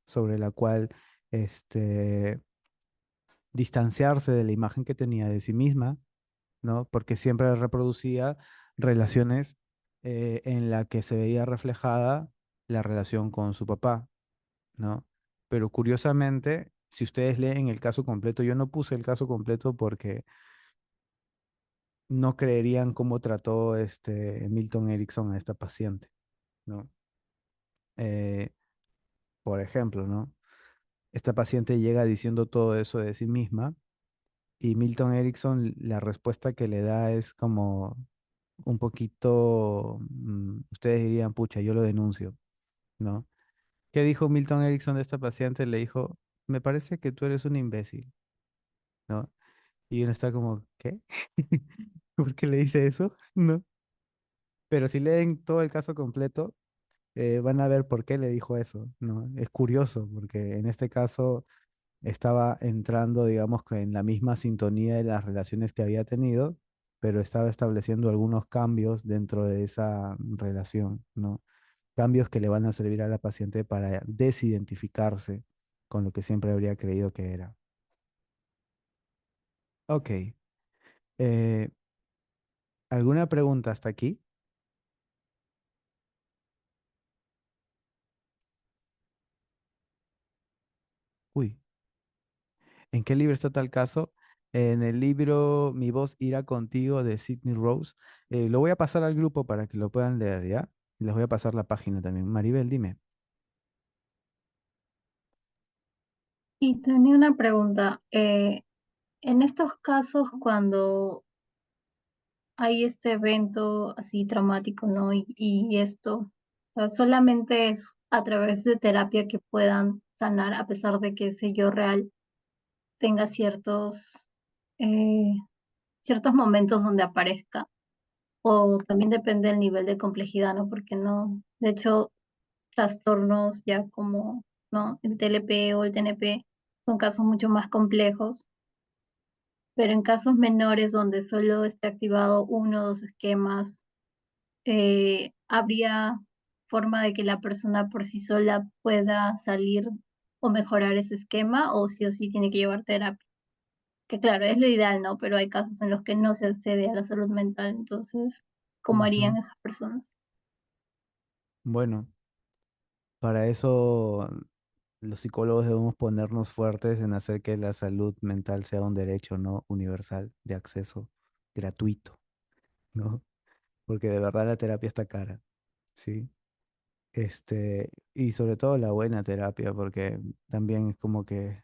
sobre la cual distanciarse de la imagen que tenía de sí misma, ¿no? Porque siempre reproducía relaciones en la que se veía reflejada la relación con su papá, ¿no? Pero curiosamente, si ustedes leen el caso completo, yo no puse el caso completo porque no creerían cómo trató Milton Erickson a esta paciente, ¿no? Eh, por ejemplo, ¿no? Esta paciente llega diciendo todo eso de sí misma y Milton Erickson la respuesta que le da es como un poquito, ustedes dirían, pucha, yo lo denuncio, ¿no? ¿Qué dijo Milton Erickson de esta paciente? Le dijo, me parece que tú eres un imbécil, ¿no? Y uno está como, ¿qué? ¿Por qué le dice eso? ¿No? Pero si leen todo el caso completo, van a ver por qué le dijo eso, ¿no? Es curioso, porque en este caso estaba entrando, digamos, que en la misma sintonía de las relaciones que había tenido, pero estaba estableciendo algunos cambios dentro de esa relación, ¿no? Cambios que le van a servir a la paciente para desidentificarse con lo que siempre habría creído que era. Ok. eh, ¿Alguna pregunta hasta aquí? Uy. ¿En qué libro está tal caso? En el libro Mi voz irá contigo de Sidney Rose. Lo voy a pasar al grupo para que lo puedan leer, ¿ya? Les voy a pasar la página también. Maribel, dime. Y tenía una pregunta. En estos casos, cuando hay este evento así traumático, ¿no? Y esto, o sea, solamente es a través de terapia que puedan sanar, a pesar de que ese yo real tenga eh, ciertos momentos donde aparezca. O también depende del nivel de complejidad, ¿no? Porque no, de hecho, trastornos ya como, ¿no? El TLP o el TNP son casos mucho más complejos, pero en casos menores donde solo esté activado uno o dos esquemas, habría forma de que la persona por sí sola pueda salir o mejorar ese esquema, o sí tiene que llevar terapia. Que claro, es lo ideal, ¿no? Pero hay casos en los que no se accede a la salud mental, entonces, ¿cómo harían Ujú. esas personas? Bueno, para eso los psicólogos debemos ponernos fuertes en hacer que la salud mental sea un derecho no universal de acceso gratuito, ¿no? Porque de verdad la terapia está cara, ¿sí? Y sobre todo la buena terapia, porque también es como que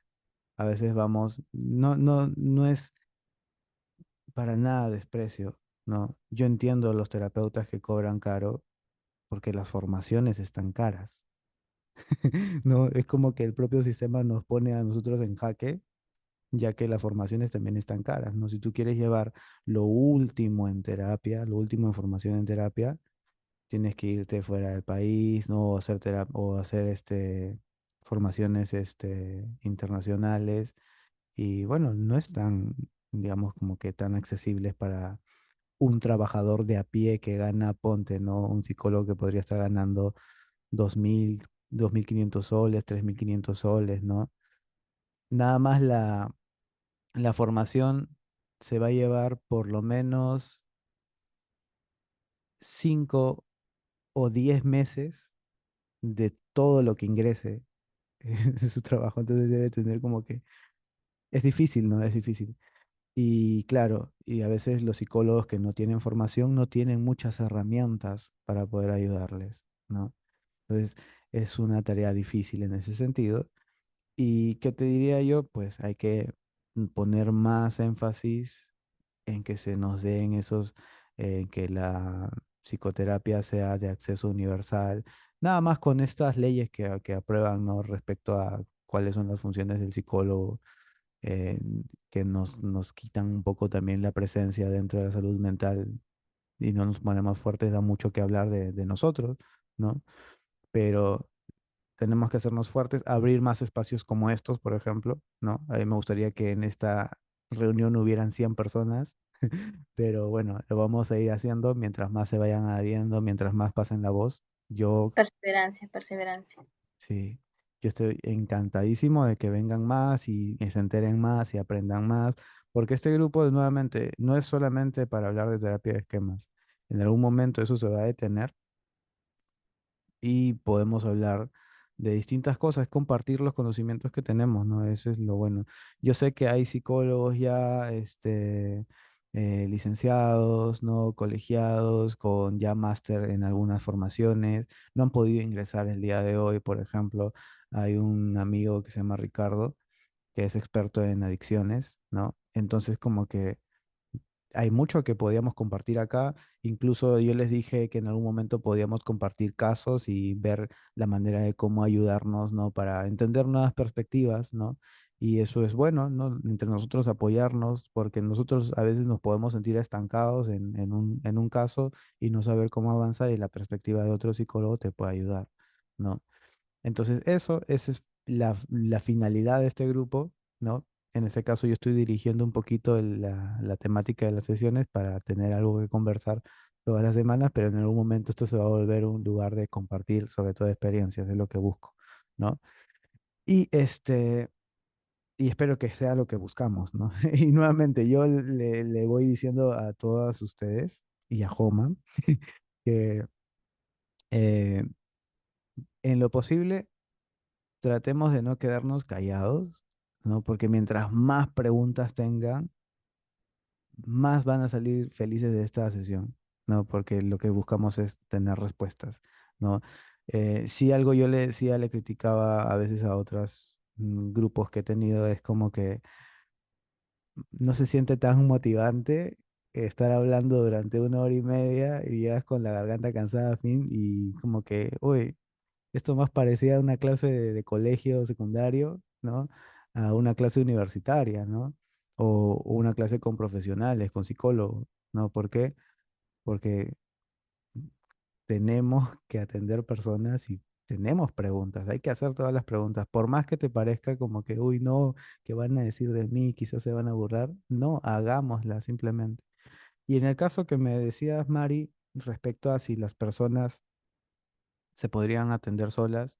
a veces vamos, no es para nada desprecio, ¿no? Yo entiendo a los terapeutas que cobran caro porque las formaciones están caras. No, es como que el propio sistema nos pone a nosotros en jaque, ya que las formaciones también están caras, ¿no? Si tú quieres llevar lo último en terapia, lo último en formación en terapia, tienes que irte fuera del país, ¿no? O hacer o hacer formaciones internacionales. Y bueno, no es tan, digamos, como que tan accesibles para un trabajador de a pie que gana, ponte, ¿no? Un psicólogo que podría estar ganando 2.000, 2.500 soles, 3.500 soles, ¿no? Nada más la formación se va a llevar por lo menos 5 o 10 meses de todo lo que ingrese de su trabajo. Entonces debe tener como que... Es difícil, ¿no? Es difícil. Y claro, y a veces los psicólogos que no tienen formación no tienen muchas herramientas para poder ayudarles, ¿no? Entonces es una tarea difícil en ese sentido. ¿Y qué te diría yo? Pues hay que poner más énfasis en que se nos den esos, en que la psicoterapia sea de acceso universal. Nada más con estas leyes que aprueban, ¿no? Respecto a cuáles son las funciones del psicólogo, eh, que nos quitan un poco también la presencia dentro de la salud mental y no nos ponemos fuertes, da mucho que hablar de nosotros, ¿no? Pero tenemos que hacernos fuertes, abrir más espacios como estos, por ejemplo, ¿no? A mí me gustaría que en esta reunión hubieran 100 personas, pero bueno, lo vamos a ir haciendo mientras más se vayan adhiriendo, mientras más pasen la voz. Yo Perseverancia, perseverancia. Sí, yo estoy encantadísimo de que vengan más y se enteren más y aprendan más, porque este grupo nuevamente no es solamente para hablar de terapia de esquemas. En algún momento eso se va a detener y podemos hablar de distintas cosas, compartir los conocimientos que tenemos, ¿no? Eso es lo bueno. Yo sé que hay psicólogos ya, licenciados, ¿no? Colegiados, con ya máster en algunas formaciones, no han podido ingresar el día de hoy, por ejemplo. Hay un amigo que se llama Ricardo, que es experto en adicciones, ¿no? Entonces, como que hay mucho que podíamos compartir acá. Incluso yo les dije que en algún momento podíamos compartir casos y ver la manera de cómo ayudarnos, ¿no? Para entender nuevas perspectivas, ¿no? Y eso es bueno, ¿no? Entre nosotros apoyarnos, porque nosotros a veces nos podemos sentir estancados en un caso y no saber cómo avanzar y la perspectiva de otro psicólogo te puede ayudar, ¿no? Entonces, esa es la finalidad de este grupo, ¿no? En este caso, yo estoy dirigiendo un poquito la temática de las sesiones para tener algo que conversar todas las semanas, pero en algún momento esto se va a volver un lugar de compartir, sobre todo experiencias, es lo que busco, ¿no? Y y espero que sea lo que buscamos, ¿no? Y nuevamente, yo le voy diciendo a todas ustedes y a Homa que eh, en lo posible tratemos de no quedarnos callados, ¿no? Porque mientras más preguntas tengan, más van a salir felices de esta sesión, ¿no? Porque lo que buscamos es tener respuestas, ¿no? Si algo yo le decía, le criticaba a veces a otros grupos que he tenido, es como que no se siente tan motivante estar hablando durante 1 hora y media y llegas con la garganta cansada a fin y como que, uy, esto más parecía una clase de colegio secundario, ¿no? A una clase universitaria, ¿no? O una clase con profesionales, con psicólogos, ¿no? ¿Por qué? Porque tenemos que atender personas y tenemos preguntas, hay que hacer todas las preguntas, por más que te parezca como que, uy, no, ¿qué van a decir de mí? Quizás se van a burlar. No, hagámoslas simplemente. Y en el caso que me decías, Mari, respecto a si las personas se podrían atender solas,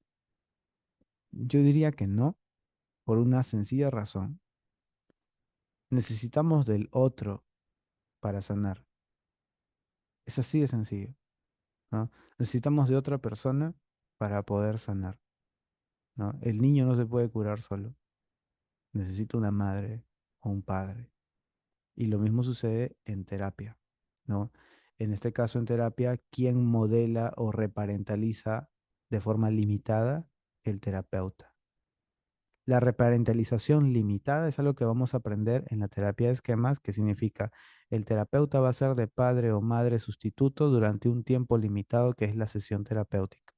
yo diría que no, por una sencilla razón. Necesitamos del otro para sanar. Es así de sencillo, ¿no? Necesitamos de otra persona para poder sanar, ¿no? El niño no se puede curar solo. Necesita una madre o un padre. Y lo mismo sucede en terapia, ¿no? En este caso, en terapia, ¿quién modela o reparentaliza de forma limitada? El terapeuta. La reparentalización limitada es algo que vamos a aprender en la terapia de esquemas, que significa el terapeuta va a ser de padre o madre sustituto durante un tiempo limitado, que es la sesión terapéutica.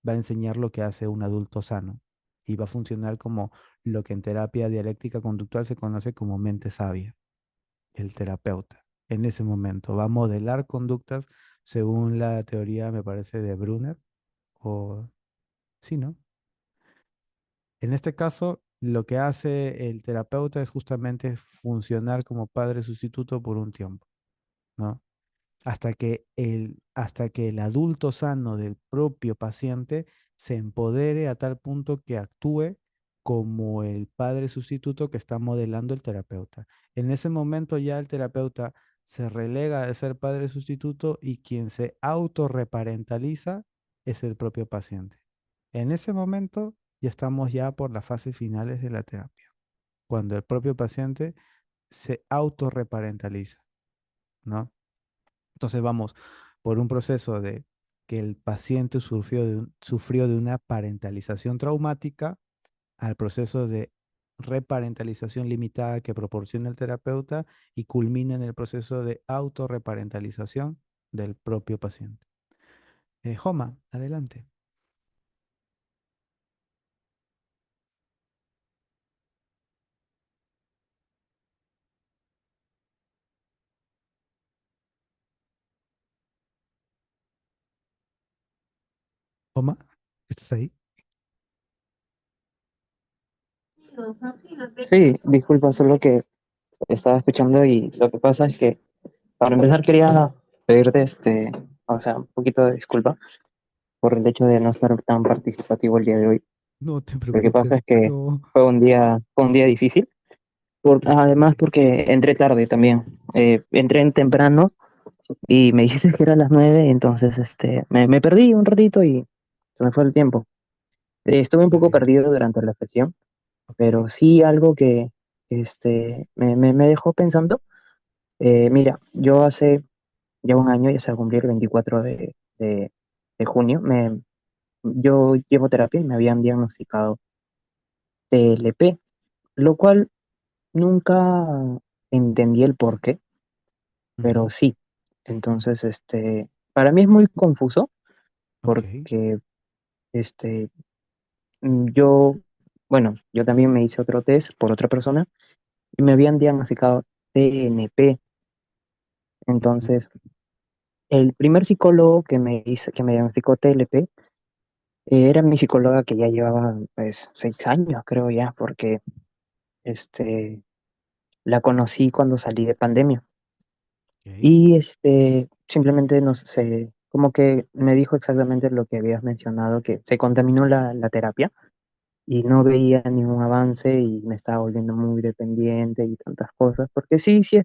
Va a enseñar lo que hace un adulto sano y va a funcionar como lo que en terapia dialéctica conductual se conoce como mente sabia, el terapeuta. En ese momento va a modelar conductas según la teoría, me parece, de Brunner, o sí, ¿no? En este caso, lo que hace el terapeuta es justamente funcionar como padre sustituto por un tiempo, ¿no? Hasta que el adulto sano del propio paciente se empodere a tal punto que actúe como el padre sustituto que está modelando el terapeuta. En ese momento ya el terapeuta se relega de ser padre sustituto y quien se autorreparentaliza es el propio paciente. En ese momento ya estamos ya por las fases finales de la terapia, cuando el propio paciente se autorreparentaliza, ¿no? Entonces vamos por un proceso de que el paciente sufrió de una parentalización traumática al proceso de reparentalización limitada que proporciona el terapeuta y culmina en el proceso de autorreparentalización del propio paciente. Joma, adelante. Joma, ¿estás ahí? Sí, disculpa, solo que estaba escuchando y lo que pasa es que para empezar quería pedirte o sea, un poquito de disculpa por el hecho de no estar tan participativo el día de hoy. No te Lo que pasa preocupes, es que no. fue un día difícil, además porque entré tarde también. Entré en temprano y me dijiste que era a las 9, entonces me perdí un ratito y se me fue el tiempo. Estuve un Está poco bien, perdido durante la sesión, ok. pero sí algo que me dejó pensando. Mira, yo hace ya un año, ya se va a cumplir el 24 de junio, yo llevo terapia y me habían diagnosticado TLP, lo cual nunca entendí el por qué, pero Ujú, sí. Entonces, para mí es muy confuso ok, porque este, yo, bueno, yo también me hice otro test por otra persona y me habían diagnosticado TNP. ujú, Entonces, el primer psicólogo que me diagnosticó TLP, era mi psicóloga que ya llevaba pues 6 años, creo ya, porque este, la conocí cuando salí de pandemia. ok, Y simplemente no sé, como que me dijo exactamente lo que habías mencionado, que se contaminó la terapia y no veía ningún avance y me estaba volviendo muy dependiente y tantas cosas, porque sí, sí,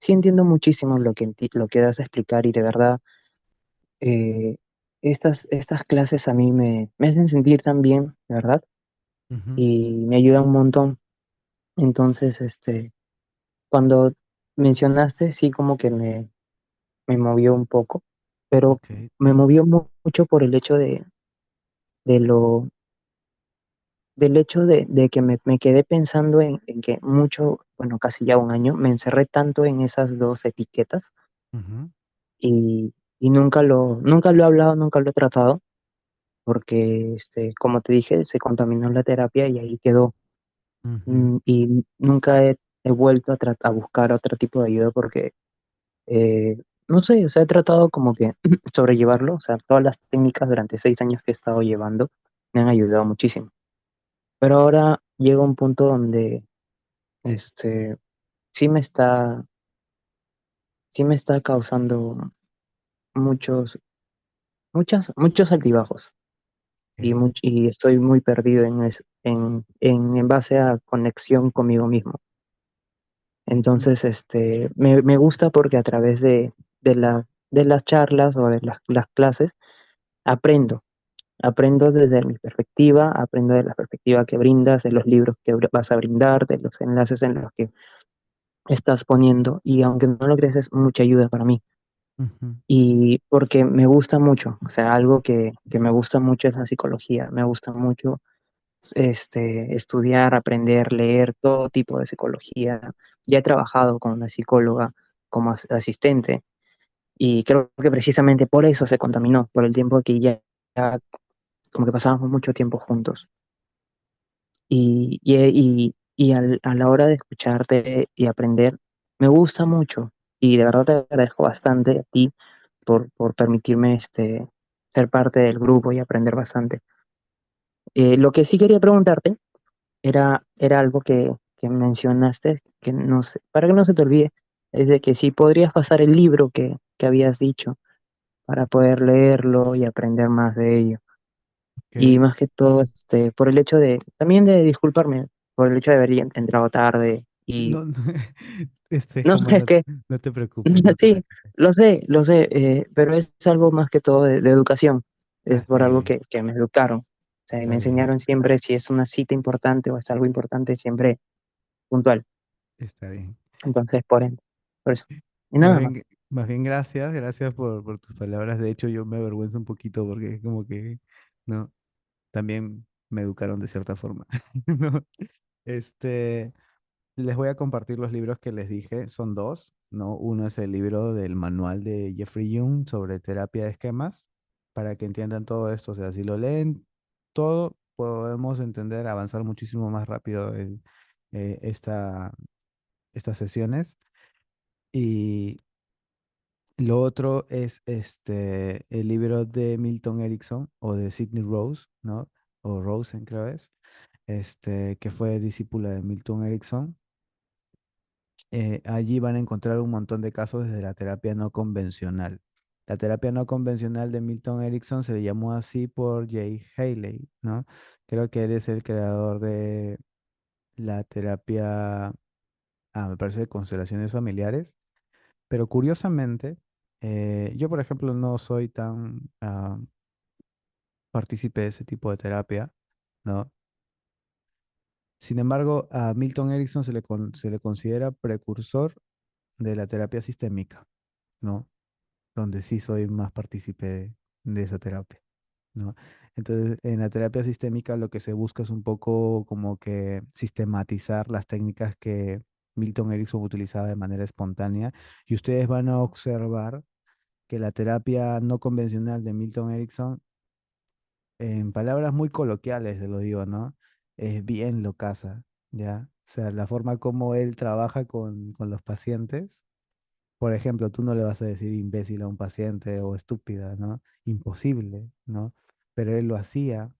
sí entiendo muchísimo lo que das a explicar y de verdad, eh, estas clases a mí me hacen sentir tan bien, de verdad, ujú, y me ayudan un montón. Entonces, cuando mencionaste, sí como que me movió un poco, pero ok, me movió mucho por el hecho de lo, del hecho de que me quedé pensando en que mucho, bueno, casi ya un año, me encerré tanto en esas dos etiquetas ujú, y nunca lo he hablado, nunca lo he tratado, porque, como te dije, se contaminó la terapia y ahí quedó. ujú, Y nunca he vuelto a buscar otro tipo de ayuda porque, no sé, o sea, he tratado como que sobrellevarlo, o sea, todas las técnicas durante 6 años que he estado llevando me han ayudado muchísimo. Pero ahora llega un punto donde, este, sí me está, sí me está causando muchos, muchos altibajos ok, y estoy muy perdido en base a conexión conmigo mismo. mm, Entonces, me gusta porque a través de las charlas o de las clases aprendo. Aprendo desde mi perspectiva, aprendo de la perspectiva que brindas, de los libros que vas a brindar, de los enlaces en los que estás poniendo. Y aunque no lo creas, es mucha ayuda para mí. ujú, Y porque me gusta mucho, o sea, algo que me gusta mucho es la psicología. Me gusta mucho estudiar, aprender, leer todo tipo de psicología. Ya he trabajado con una psicóloga como asistente y creo que precisamente por eso se contaminó, por el tiempo que ya como que pasábamos mucho tiempo juntos. A la hora de escucharte y aprender, me gusta mucho y de verdad te agradezco bastante a ti por permitirme ser parte del grupo y aprender bastante. Lo que sí quería preguntarte era algo que mencionaste, que no sé, para que no se te olvide, es de que si podrías pasar el libro que habías dicho para poder leerlo y aprender más de ello. Y Ok. más que todo, por el hecho también de disculparme, por el hecho de haber entrado tarde Sí, y no, no, no como sé, es no, que, no te preocupes, no te sí, preocupes. lo sé, pero es algo más que todo de educación, Ah, es por está algo bien, que me educaron. O sea, está me bien, enseñaron siempre si es una cita importante o es algo importante, siempre puntual. está bien. Entonces, por eso. Y Más nada más. bien, más bien gracias, gracias por tus palabras. De hecho, yo me avergüenzo un poquito porque es como que, no, también me educaron de cierta forma. ¿No? Este, Les voy a compartir los libros que les dije, son dos, ¿no? Uno es el libro del manual de Jeffrey Jung sobre terapia de esquemas, para que entiendan todo esto. O sea, si lo leen todo, podemos entender, avanzar muchísimo más rápido en eh, esta, estas sesiones. Y lo otro es el libro de Milton Erickson o de Sidney Rose, ¿no? O Rosen, creo es, que fue discípula de Milton Erickson. Allí van a encontrar un montón de casos desde la terapia no convencional. La terapia no convencional de Milton Erickson se le llamó así por Jay Haley, ¿no? Creo que él es el creador de la terapia, me parece, de constelaciones familiares. Pero curiosamente, yo, por ejemplo, no soy tan partícipe de ese tipo de terapia, ¿no? Sin embargo, a Milton Erickson se le considera precursor de la terapia sistémica, ¿no? Donde sí soy más partícipe de esa terapia, ¿no? Entonces, en la terapia sistémica lo que se busca es un poco como que sistematizar las técnicas que Milton Erickson utilizaba de manera espontánea y ustedes van a observar que la terapia no convencional de Milton Erickson, en palabras muy coloquiales, se lo digo, ¿no? Es bien locaza, ¿ya? O sea, la forma como él trabaja con los pacientes. Por ejemplo, tú no le vas a decir imbécil a un paciente o estúpida, ¿no? Imposible, ¿no? Pero él lo hacía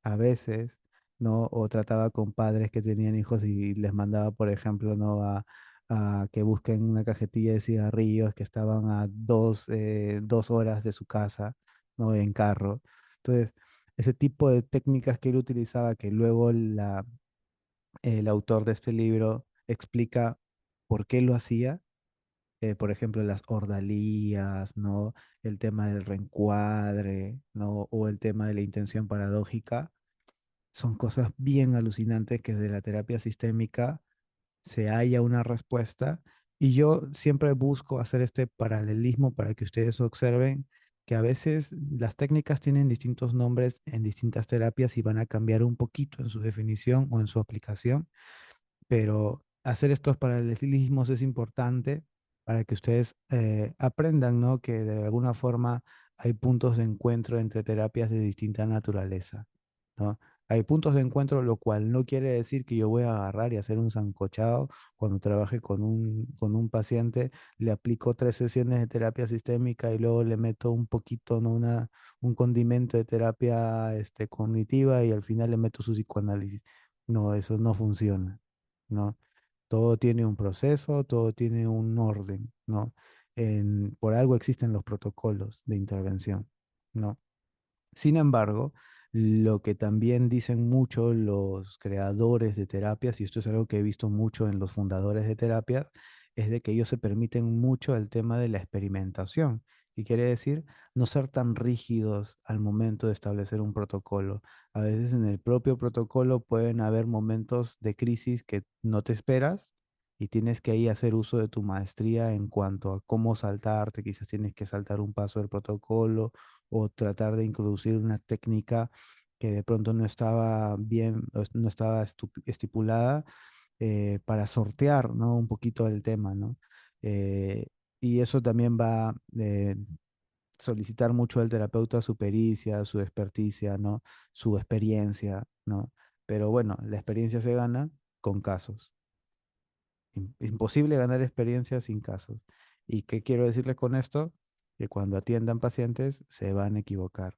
a veces, ¿no? O trataba con padres que tenían hijos y les mandaba, por ejemplo, ¿no? A que busquen una cajetilla de cigarrillos que estaban a 2 horas de su casa, ¿no? En carro. Entonces, ese tipo de técnicas que él utilizaba, que luego el autor de este libro explica por qué lo hacía, por ejemplo, las ordalías, ¿no? El tema del reencuadre, ¿no? O el tema de la intención paradójica, son cosas bien alucinantes que desde la terapia sistémica se haya una respuesta. Y yo siempre busco hacer este paralelismo para que ustedes observen que a veces las técnicas tienen distintos nombres en distintas terapias y van a cambiar un poquito en su definición o en su aplicación, pero hacer estos paralelismos es importante para que ustedes aprendan, ¿no? Que de alguna forma hay puntos de encuentro entre terapias de distinta naturaleza, ¿no? Hay puntos de encuentro, lo cual no quiere decir que yo voy a agarrar y hacer un sancochado cuando trabaje con un paciente, le aplico 3 sesiones de terapia sistémica y luego le meto un poquito, ¿no? Un condimento de terapia cognitiva y al final le meto su psicoanálisis. No, eso no funciona. ¿No? Todo tiene un proceso, todo tiene un orden, ¿no? Por algo existen los protocolos de intervención, ¿no? Sin embargo, lo que también dicen mucho los creadores de terapias, y esto es algo que he visto mucho en los fundadores de terapias, es de que ellos se permiten mucho el tema de la experimentación. Y quiere decir no ser tan rígidos al momento de establecer un protocolo. A veces en el propio protocolo pueden haber momentos de crisis que no te esperas y tienes que ahí hacer uso de tu maestría en cuanto a cómo saltarte, quizás tienes que saltar un paso del protocolo o tratar de introducir una técnica que de pronto no estaba bien, no estaba estipulada para sortear, ¿no? Un poquito el tema, ¿no? Eh, y eso también va a solicitar mucho del terapeuta su pericia, su experticia, ¿no? Su experiencia, ¿no? Pero bueno, la experiencia se gana con casos. Imposible ganar experiencia sin casos. ¿Y qué quiero decirles con esto? Que cuando atiendan pacientes se van a equivocar.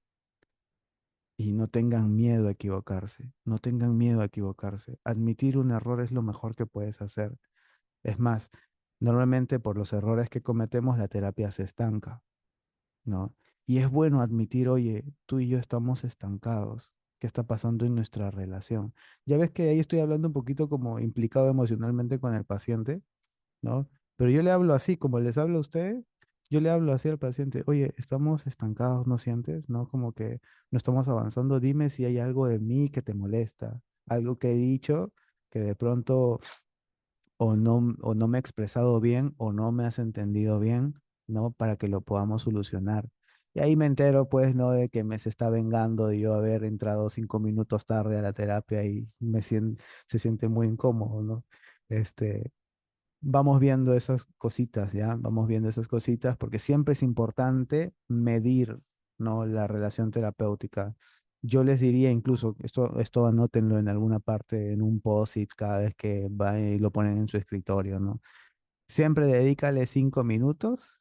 Y no tengan miedo a equivocarse, no tengan miedo a equivocarse. Admitir un error es lo mejor que puedes hacer. Es más, normalmente por los errores que cometemos la terapia se estanca, ¿no? Y es bueno admitir, oye, tú y yo estamos estancados. ¿Qué está pasando en nuestra relación? Ya ves que ahí estoy hablando un poquito como implicado emocionalmente con el paciente, ¿no? Pero yo le hablo así, como les hablo a ustedes, yo le hablo así al paciente, oye, estamos estancados, ¿no sientes? ¿No? Como que no estamos avanzando, dime si hay algo de mí que te molesta, algo que he dicho que de pronto o no me he expresado bien o no me has entendido bien, ¿no? Para que lo podamos solucionar. Y ahí me entero, pues, ¿no? De que me se está vengando de yo haber entrado 5 minutos tarde a la terapia y se siente muy incómodo, ¿no? Este, vamos viendo esas cositas, ¿ya? Vamos viendo esas cositas porque siempre es importante medir, ¿no? La relación terapéutica. Yo les diría incluso, esto anótenlo en alguna parte, en un post-it cada vez que van y lo ponen en su escritorio, ¿no? Siempre dedícale 5 minutos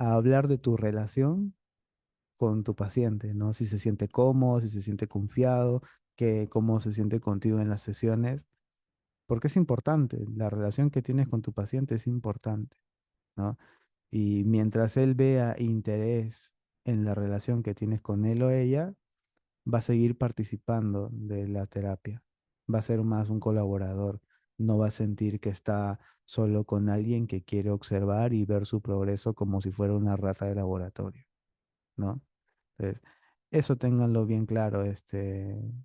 a hablar de tu relación con tu paciente, ¿no? Si se siente cómodo, si se siente confiado, cómo se siente contigo en las sesiones, porque es importante, la relación que tienes con tu paciente es importante, ¿no? Y mientras él vea interés en la relación que tienes con él o ella, va a seguir participando de la terapia, va a ser más un colaborador, no va a sentir que está solo con alguien que quiere observar y ver su progreso como si fuera una rata de laboratorio, ¿no? Entonces, eso ténganlo bien claro,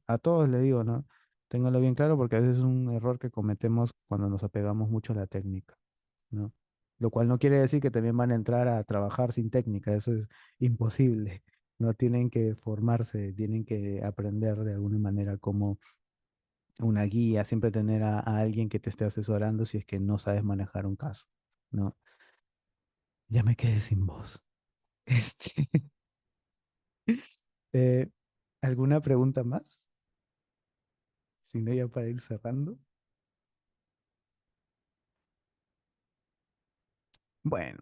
a todos le digo, ¿no? Ténganlo bien claro porque a veces es un error que cometemos cuando nos apegamos mucho a la técnica, ¿no? Lo cual no quiere decir que también van a entrar a trabajar sin técnica, eso es imposible. No tienen que formarse, tienen que aprender de alguna manera como una guía, siempre tener a alguien que te esté asesorando si es que no sabes manejar un caso, ¿no? Ya me quedé sin voz. Este, eh, ¿Alguna pregunta más? Si no, ya para ir cerrando. Bueno,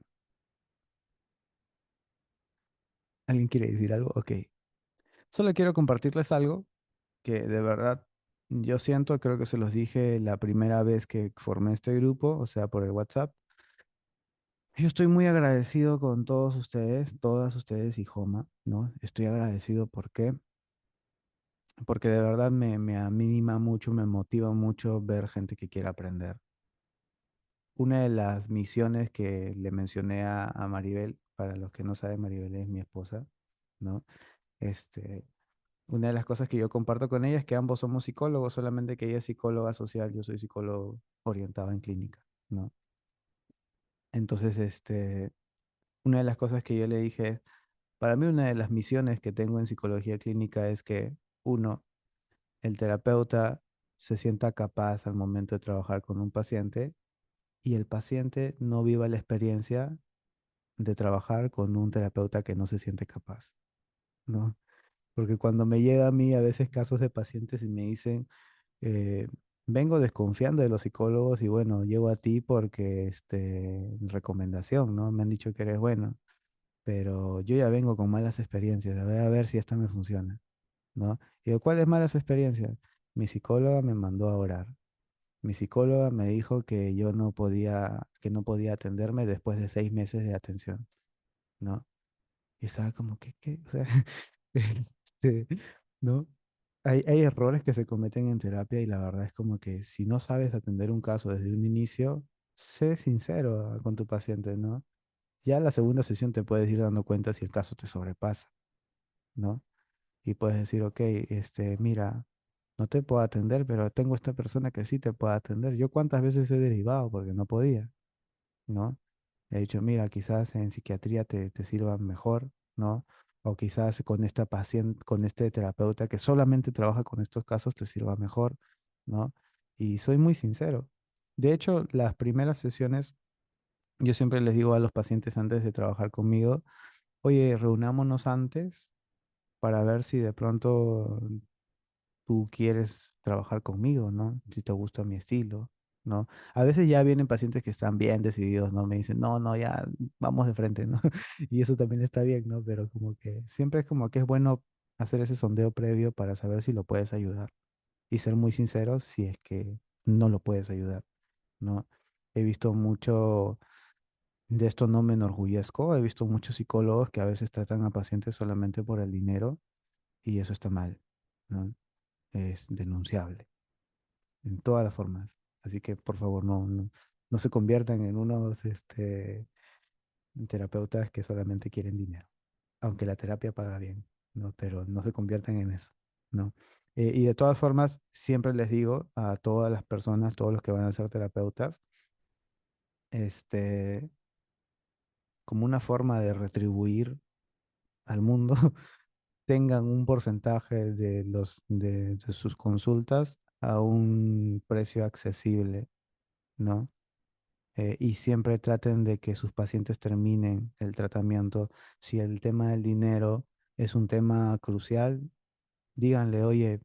¿alguien quiere decir algo? Ok. Solo quiero compartirles algo que de verdad yo siento, creo que se los dije la primera vez que formé este grupo, o sea, por el WhatsApp. Yo estoy muy agradecido con todos ustedes, todas ustedes y Joma, ¿no? Estoy agradecido, ¿por qué? Porque de verdad me anima mucho, me motiva mucho ver gente que quiere aprender. Una de las misiones que le mencioné a Maribel, para los que no saben, Maribel es mi esposa, ¿no? Este, una de las cosas que yo comparto con ella es que ambos somos psicólogos, solamente que ella es psicóloga social, yo soy psicólogo orientado en clínica, ¿no? Entonces, una de las cosas que yo le dije es, para mí una de las misiones que tengo en psicología clínica es que, uno, el terapeuta se sienta capaz al momento de trabajar con un paciente y el paciente no viva la experiencia de trabajar con un terapeuta que no se siente capaz, ¿no? Porque cuando me llega a mí a veces casos de pacientes y me dicen, eh, vengo desconfiando de los psicólogos y bueno, llego a ti porque, recomendación, ¿no? Me han dicho que eres bueno, pero yo ya vengo con malas experiencias, a ver si esta me funciona, ¿no? Y digo, ¿cuáles malas experiencias? Mi psicóloga me mandó a orar. Mi psicóloga me dijo que yo que no podía atenderme después de 6 meses de atención, ¿no? Y estaba como que, ¿qué? O sea, este, ¿no? Hay errores que se cometen en terapia y la verdad es como que si no sabes atender un caso desde un inicio, sé sincero con tu paciente, ¿no? Ya la segunda sesión te puedes ir dando cuenta si el caso te sobrepasa, ¿no? Y puedes decir, ok, mira, no te puedo atender, pero tengo esta persona que sí te puede atender. Yo cuántas veces he derivado porque no podía, ¿no? He dicho, mira, quizás en psiquiatría te sirva mejor, ¿no? o quizás con esta paciente, con este terapeuta que solamente trabaja con estos casos te sirva mejor, ¿no? Y soy muy sincero. De hecho, las primeras sesiones, yo siempre les digo a los pacientes antes de trabajar conmigo, oye, reunámonos antes para ver si de pronto tú quieres trabajar conmigo, ¿no? Si te gusta mi estilo, ¿no? A veces ya vienen pacientes que están bien decididos, ¿no? Me dicen, no, no, ya vamos de frente, ¿no? Y eso también está bien, ¿no? Pero como que siempre es como que es bueno hacer ese sondeo previo para saber si lo puedes ayudar y ser muy sincero si es que no lo puedes ayudar, ¿no? He visto mucho, de esto no me enorgullezco, he visto muchos psicólogos que a veces tratan a pacientes solamente por el dinero y eso está mal, ¿no? Es denunciable en todas las formas. Así que por favor no se conviertan en unos terapeutas que solamente quieren dinero, aunque la terapia paga bien, ¿no? Pero no se conviertan en eso, ¿no? Y de todas formas, siempre les digo a todas las personas, todos los que van a ser terapeutas, este, como una forma de retribuir al mundo, tengan un porcentaje de sus consultas a un precio accesible, ¿no? Y siempre traten de que sus pacientes terminen el tratamiento. Si el tema del dinero es un tema crucial, díganle, oye,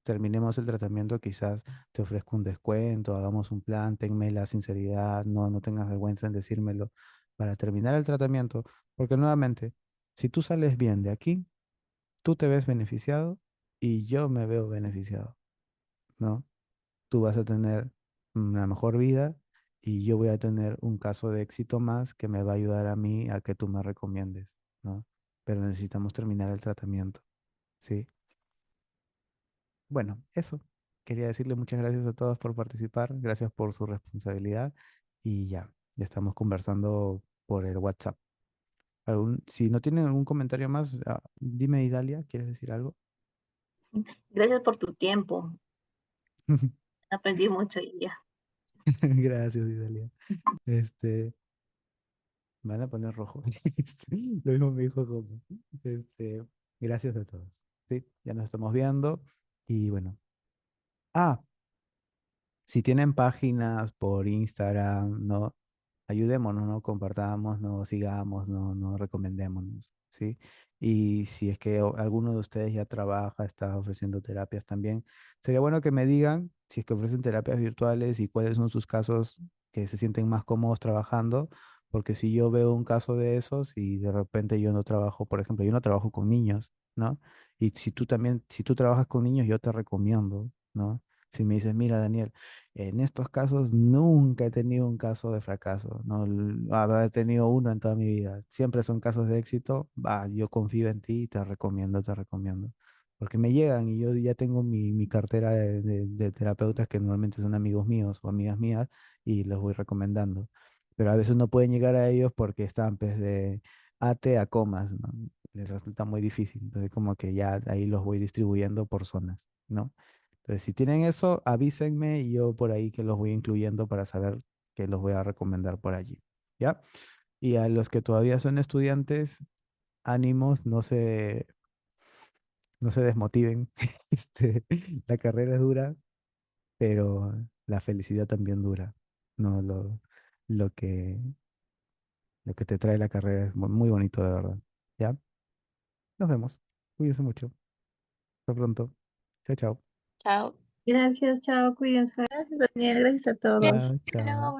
terminemos el tratamiento, quizás te ofrezco un descuento, hagamos un plan, tenme la sinceridad, no tengas vergüenza en decírmelo para terminar el tratamiento, porque nuevamente, si tú sales bien de aquí, tú te ves beneficiado y yo me veo beneficiado, ¿no? Tú vas a tener una mejor vida y yo voy a tener un caso de éxito más que me va a ayudar a mí a que tú me recomiendes, ¿no? Pero necesitamos terminar el tratamiento, ¿sí? Bueno, eso. Quería decirle muchas gracias a todos por participar, gracias por su responsabilidad y ya estamos conversando por el WhatsApp. Si no tienen algún comentario más, dime, Idalia, ¿quieres decir algo? Gracias por tu tiempo. Aprendí mucho y ya. Gracias, Idalia. Este, Van a poner rojo. Lo mismo me dijo como. Este, Gracias a todos. Sí, ya nos estamos viendo. Y bueno. Ah, si tienen páginas por Instagram, no, ayudémonos, no compartamos, no sigamos, no recomendémonos, ¿sí? Y si es que alguno de ustedes ya trabaja, está ofreciendo terapias también, sería bueno que me digan si es que ofrecen terapias virtuales y cuáles son sus casos que se sienten más cómodos trabajando, porque si yo veo un caso de esos y de repente yo no trabajo, por ejemplo, yo no trabajo con niños, ¿no? Y si tú también, si tú trabajas con niños, yo te recomiendo, ¿no? Si me dices, mira, Daniel, en estos casos nunca he tenido un caso de fracaso, no habré tenido uno en toda mi vida. Siempre son casos de éxito. Va, yo confío en ti y te recomiendo, te recomiendo. Porque me llegan y yo ya tengo mi cartera de terapeutas que normalmente son amigos míos o amigas mías y los voy recomendando. Pero a veces no pueden llegar a ellos porque están pues de ate a comas, ¿no? Les resulta muy difícil. Entonces como que ya ahí los voy distribuyendo por zonas, ¿no? Entonces, si tienen eso, avísenme y yo por ahí que los voy incluyendo para saber que los voy a recomendar por allí. ¿Ya? Y a los que todavía son estudiantes, ánimos, no se desmotiven. La carrera es dura, pero la felicidad también dura. No, lo que, lo que te trae la carrera es muy bonito, de verdad. ¿Ya? Nos vemos. Cuídense mucho. Hasta pronto. Chao, chao. Chao. Gracias, chao, cuídense. Gracias, Daniel, gracias a todos. Chao, chao.